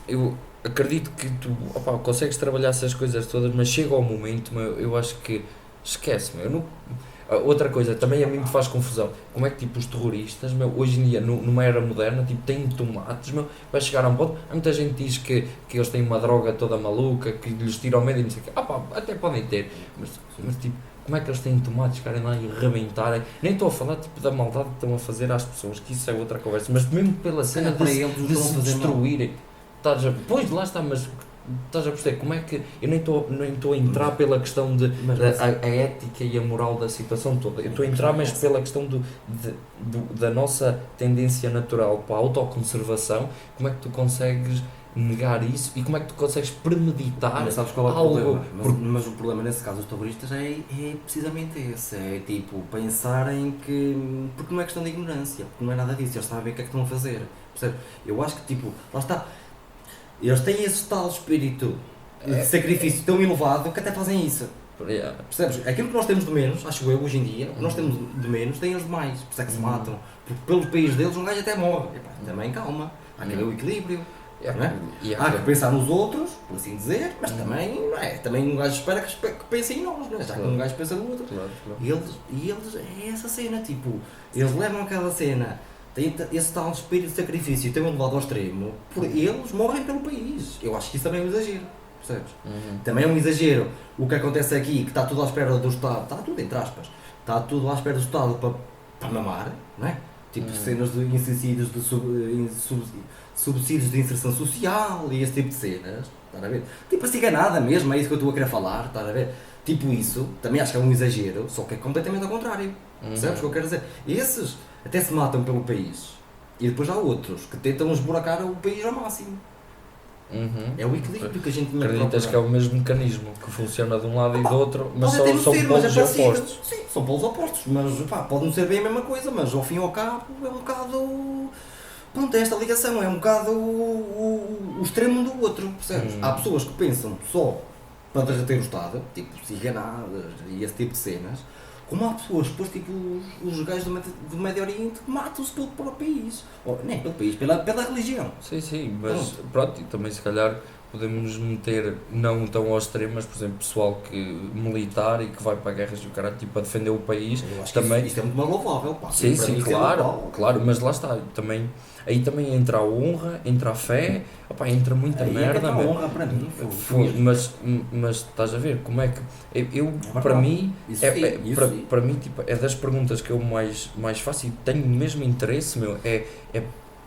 Speaker 1: eu acredito que tu consegues trabalhar essas coisas todas, mas chega ao momento, eu acho que esquece-me. Outra coisa, também a mim me faz confusão. Como é que tipo os terroristas, hoje em dia, numa era moderna, tipo, têm tomates, vai chegar a um ponto. Há muita gente que diz que eles têm uma droga toda maluca, que lhes tira ao medo e não sei o quê. Até podem ter, mas tipo, como é que eles têm tomates, ficarem lá e rebentarem? Nem estou a falar tipo, da maldade que estão a fazer às pessoas, que isso é outra conversa, mas mesmo pela cena de se destruírem. Pois, lá está, mas... Estás a perceber como é que eu nem estou a entrar pela questão de a ética e a moral da situação toda, eu estou a entrar mais pela questão da nossa tendência natural para a autoconservação. Como é que tu consegues negar isso e como é que tu consegues premeditar?
Speaker 2: Mas sabes qual é o
Speaker 1: algo?
Speaker 2: Problema? Mas o problema nesse caso dos terroristas é precisamente esse, é tipo pensarem que, porque não é questão de ignorância, porque não é nada disso, eles sabem o que é que estão a fazer, percebe? Eu acho que tipo, lá está, eles têm esse tal espírito de sacrifício tão elevado que até fazem isso. Percebes? Aquilo que nós temos de menos, acho eu, hoje em dia, o que nós temos de menos, têm eles de mais. Por isso é que se matam. Porque pelo país deles um gajo até morre. Também calma. Há que haver o equilíbrio. Não é? Há que pensar nos outros, por assim dizer, mas também, não é? Também um gajo espera que pensem em nós, não é? Já que um gajo pensa no outro.
Speaker 1: Claro.
Speaker 2: E eles, é essa cena, tipo, eles levam aquela cena. Tem esse tal espírito de sacrifício e tem um lado ao extremo, eles morrem pelo país. Eu acho que isso também é um exagero, percebes? Também é um exagero o que acontece aqui, que está tudo à espera do Estado, está tudo entre aspas, está tudo à espera do Estado para mamar, não é? Tipo cenas de subsídios de inserção social e esse tipo de cenas, estás a ver? Tipo assim, nada mesmo, é isso que eu estou a querer falar, estás a ver? Tipo isso, também acho que é um exagero, só que é completamente ao contrário, percebes o que eu quero dizer? Esses até se matam pelo país. E depois há outros que tentam esburacar o país ao máximo. É o equilíbrio que a gente tinha.
Speaker 1: Acreditas que é o mesmo mecanismo que funciona de um lado e do outro, mas são polos opostos?
Speaker 2: Sim, são polos opostos, mas pode não ser bem a mesma coisa, mas ao fim e ao cabo é um bocado Pronto, esta ligação é um bocado o extremo do outro, percebes? Há pessoas que pensam só para derreter o Estado, tipo ciganadas e esse tipo de cenas, como há pessoas, depois tipo os gajos do Médio Oriente que matam-se todo para o país, ou nem pelo país, pela religião.
Speaker 1: Sim, mas pronto, e também se calhar podemos nos meter não tão ao extremo, mas por exemplo pessoal que militar e que vai para guerras e o caralho, tipo a defender o país,
Speaker 2: Eu acho
Speaker 1: também...
Speaker 2: que isto é muito mais louvável, pá.
Speaker 1: Sim,
Speaker 2: Para mim,
Speaker 1: claro, mas lá está, também, aí também entra a honra, entra a fé, opa, entra muita
Speaker 2: aí
Speaker 1: merda,
Speaker 2: é que a honra para mim,
Speaker 1: mas estás a ver, como é que, eu
Speaker 2: É
Speaker 1: para
Speaker 2: verdade.
Speaker 1: mim,
Speaker 2: Isso sim.
Speaker 1: para mim tipo, é das perguntas que eu mais faço e tenho mesmo interesse, meu, é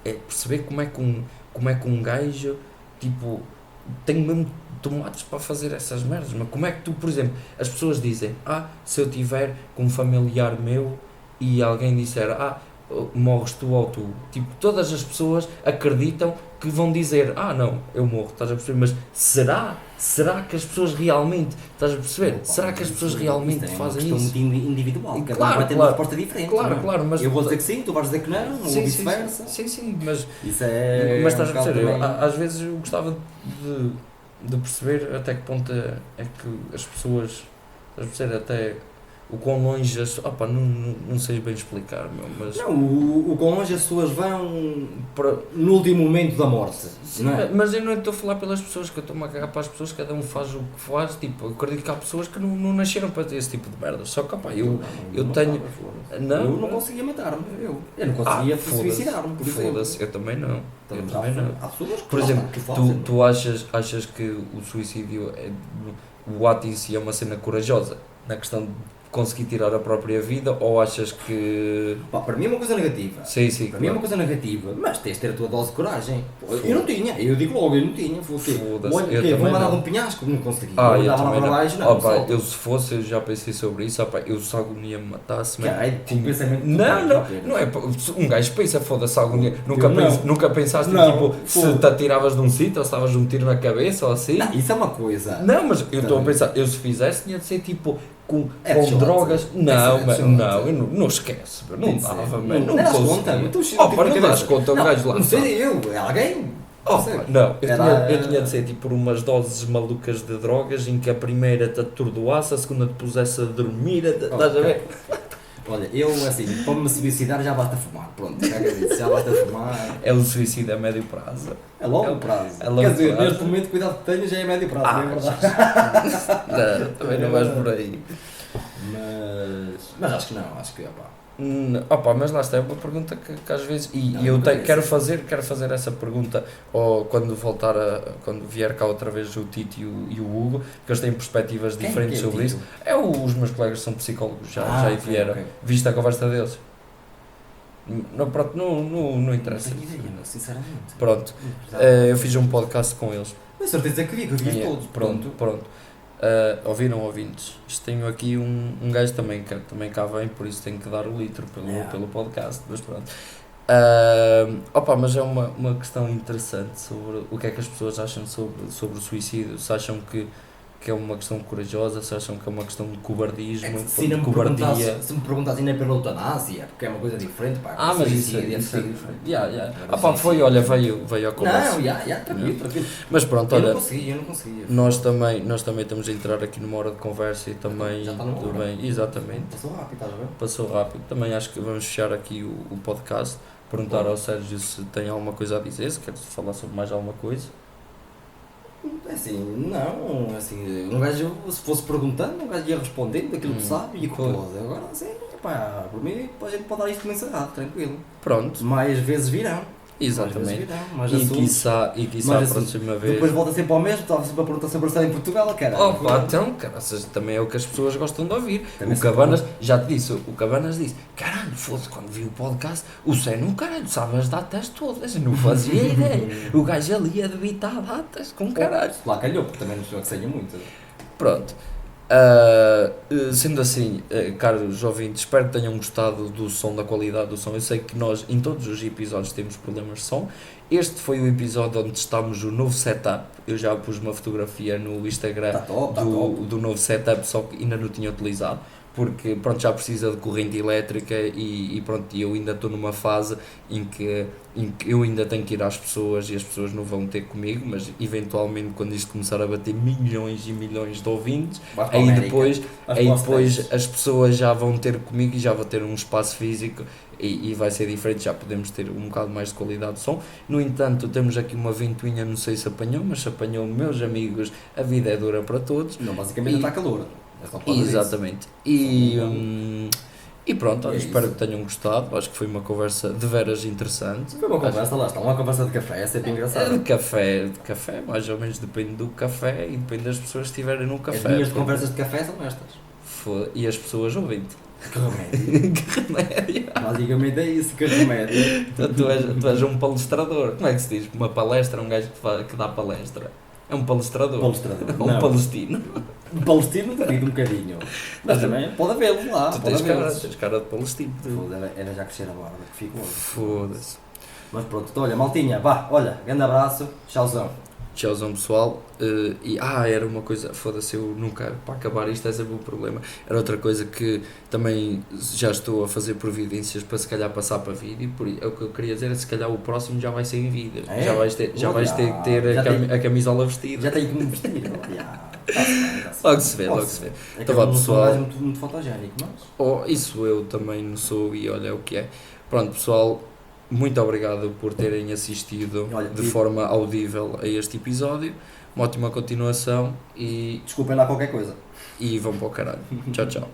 Speaker 1: perceber como é que um gajo, tipo, tem mesmo tomates para fazer essas merdas, mas como é que tu, por exemplo, as pessoas dizem, se eu tiver com um familiar meu e alguém disser, morres tu ou tu, tipo, todas as pessoas acreditam que vão dizer, não, eu morro, estás a perceber, mas será que as pessoas realmente, estás a perceber, será que as pessoas realmente fazem isso?
Speaker 2: É uma questão muito individual, cada
Speaker 1: Claro,
Speaker 2: um vai ter uma resposta diferente.
Speaker 1: Claro, mas...
Speaker 2: Eu vou dizer que sim, tu vais dizer que não, ou vice-versa.
Speaker 1: Sim, mas...
Speaker 2: Isso é...
Speaker 1: Mas estás a perceber,
Speaker 2: também...
Speaker 1: às vezes eu gostava de perceber até que ponto é que as pessoas, estás a perceber, até o quão longe não sei bem explicar, meu, mas...
Speaker 2: Não, o quão longe as pessoas vão no último momento da morte,
Speaker 1: Sim,
Speaker 2: não é?
Speaker 1: mas eu não estou a falar pelas pessoas, que eu estou-me a cagar para as pessoas, cada um faz o que faz, tipo, eu acredito que há pessoas que não nasceram para ter esse tipo de merda, só que, eu tenho...
Speaker 2: Eu não conseguia matar-me, eu não conseguia suicidar-me, por exemplo.
Speaker 1: Foda-se, eu também não.
Speaker 2: Há pessoas que
Speaker 1: Por exemplo,
Speaker 2: que fazem.
Speaker 1: tu achas que o suicídio, o ato em si é uma cena corajosa, na questão de conseguir tirar a própria vida, ou achas que...
Speaker 2: Para mim é uma coisa negativa.
Speaker 1: Sim,
Speaker 2: para mim é uma coisa negativa, mas tens de ter a tua dose de coragem. Eu não tinha, eu digo logo, eu não tinha. Foda-se, vou mandar de um penhasco, não consegui.
Speaker 1: Eu
Speaker 2: dava lá
Speaker 1: também
Speaker 2: para
Speaker 1: não.
Speaker 2: baixo, não.
Speaker 1: Eu se fosse, eu já pensei sobre isso, eu se algum dia me matasse...
Speaker 2: pensamento
Speaker 1: Não é, um gajo pensa, foda-se, algum dia, nunca pensaste, se te atiravas de um sítio, ou se estavas de um tiro na cabeça, ou assim?
Speaker 2: Não, isso é uma coisa.
Speaker 1: Não, mas eu estou a pensar, eu se fizesse tinha de ser tipo... Com drogas, eu não esquece, não dava, não conseguia. Não das conta, um gajo lá.
Speaker 2: Não sei eu, é alguém.
Speaker 1: Eu tinha de ser tipo por umas doses malucas de drogas em que a primeira te atordoasse, a segunda te pusesse a dormir, estás a ver?
Speaker 2: Olha, eu assim, para me suicidar já basta fumar, pronto, já basta fumar.
Speaker 1: É o suicídio a médio prazo.
Speaker 2: É longo prazo.
Speaker 1: Quer
Speaker 2: dizer, neste momento, cuidado que tenho já é médio prazo, não é
Speaker 1: verdade? Também não vais por aí.
Speaker 2: Mas acho que não, acho que,
Speaker 1: mas lá está, é uma pergunta que às vezes, quero fazer essa pergunta quando vier cá outra vez o Tito e o Hugo, que eles têm perspectivas diferentes sobre isso. Os meus colegas são psicólogos, já vieram.
Speaker 2: Okay.
Speaker 1: Viste a conversa deles? Não interessa.
Speaker 2: Não tenho ideia, sinceramente.
Speaker 1: Pronto, eu fiz um podcast com eles.
Speaker 2: Com certeza que vi todos.
Speaker 1: Pronto. Ouviram ouvintes? Tenho aqui um gajo também que também cá vem, por isso tenho que dar o litro pelo podcast, mas pronto. Mas é uma questão interessante sobre o que é que as pessoas acham sobre o suicídio, se acham que é uma questão corajosa, se acham que é uma questão de cobardismo, de cobardia.
Speaker 2: Se me perguntas ainda é pela eutanásia, porque é uma coisa diferente,
Speaker 1: mas isso é diferente. Veio a conversa.
Speaker 2: Não, tranquilo.
Speaker 1: Mas pronto,
Speaker 2: olha, eu não conseguia.
Speaker 1: Nós também estamos a entrar aqui numa hora de conversa e também...
Speaker 2: Já está numa hora.
Speaker 1: Bem, exatamente.
Speaker 2: Passou rápido.
Speaker 1: Também acho que vamos fechar aqui o podcast, perguntar ao Sérgio se tem alguma coisa a dizer, se quer falar sobre mais alguma coisa.
Speaker 2: Um gajo, se fosse perguntando, um gajo ia respondendo daquilo que sabe e que pode. Agora, por mim, a gente pode dar isto como encerrado, tranquilo.
Speaker 1: Pronto.
Speaker 2: Mais vezes virão.
Speaker 1: Exatamente.
Speaker 2: E
Speaker 1: quiçá a próxima vez.
Speaker 2: Depois volta sempre ao mesmo, estava sempre a perguntar sobre a história em Portugal, cara.
Speaker 1: Também é o que as pessoas gostam de ouvir. O Cabanas, já te disse, o Cabanas disse, caralho, foda-se, quando vi o podcast, o Seno, caralho, sabe as datas todas, não fazia ideia. O gajo ali a debitar datas, com caralho.
Speaker 2: Lá calhou, porque também não sou que senha muito.
Speaker 1: Pronto. Sendo assim, caros ouvintes, espero que tenham gostado do som, da qualidade do som. Eu sei que nós em todos os episódios temos problemas de som. Este foi o episódio onde testámos o novo setup. Eu já pus uma fotografia no Instagram do novo setup, só que ainda não tinha utilizado. porque pronto, já precisa de corrente elétrica e pronto, eu ainda estou numa fase em que eu ainda tenho que ir às pessoas e as pessoas não vão ter comigo, mas eventualmente quando isto começar a bater milhões e milhões de ouvintes, aí depois as pessoas já vão ter comigo e já vou ter um espaço físico e vai ser diferente, já podemos ter um bocado mais de qualidade de som. No entanto, temos aqui uma ventoinha, não sei se apanhou, mas se apanhou, meus amigos, a vida é dura para todos.
Speaker 2: Não, basicamente está calor.
Speaker 1: Exatamente. E pronto, olha, espero que tenham gostado. Acho que foi uma conversa de veras interessante.
Speaker 2: Foi uma conversa, lá está, uma conversa de café, é sempre engraçado.
Speaker 1: De café, mais ou menos depende do café e depende das pessoas que estiverem no café.
Speaker 2: As minhas conversas de café são estas.
Speaker 1: E as pessoas ouvem-te.
Speaker 2: Que remédio.
Speaker 1: Que remédio.
Speaker 2: Basicamente é isso, que remédio.
Speaker 1: Tu és um palestrador. Como é que se diz? Uma palestra, um gajo que dá palestra. É um palestrador. Um
Speaker 2: Não.
Speaker 1: palestino.
Speaker 2: Um palestino duvido um bocadinho. Mas também pode havê-lo lá.
Speaker 1: Tu
Speaker 2: pode
Speaker 1: tens cara de palestino.
Speaker 2: Era já crescer a barba, que fico hoje.
Speaker 1: Foda-se.
Speaker 2: Mas pronto, então, olha, maltinha, vá, olha, grande abraço, tchauzão.
Speaker 1: Tchauzão pessoal, era uma coisa, foda-se, eu nunca, para acabar isto é sempre um problema, era outra coisa que também já estou a fazer providências para se calhar passar para vídeo, é o que eu queria dizer, se calhar o próximo já vai ser em vídeo, já vais ter que ter a camisola vestida.
Speaker 2: Já tenho que me vestir,
Speaker 1: Logo se vê.
Speaker 2: É que eu não sou mais muito fotogénico, mas...
Speaker 1: Isso eu também não sou e olha o que é. Pronto pessoal, muito obrigado por terem assistido de forma audível a este episódio. Uma ótima continuação e...
Speaker 2: Desculpem lá qualquer coisa.
Speaker 1: E vão para o caralho. Tchau, tchau.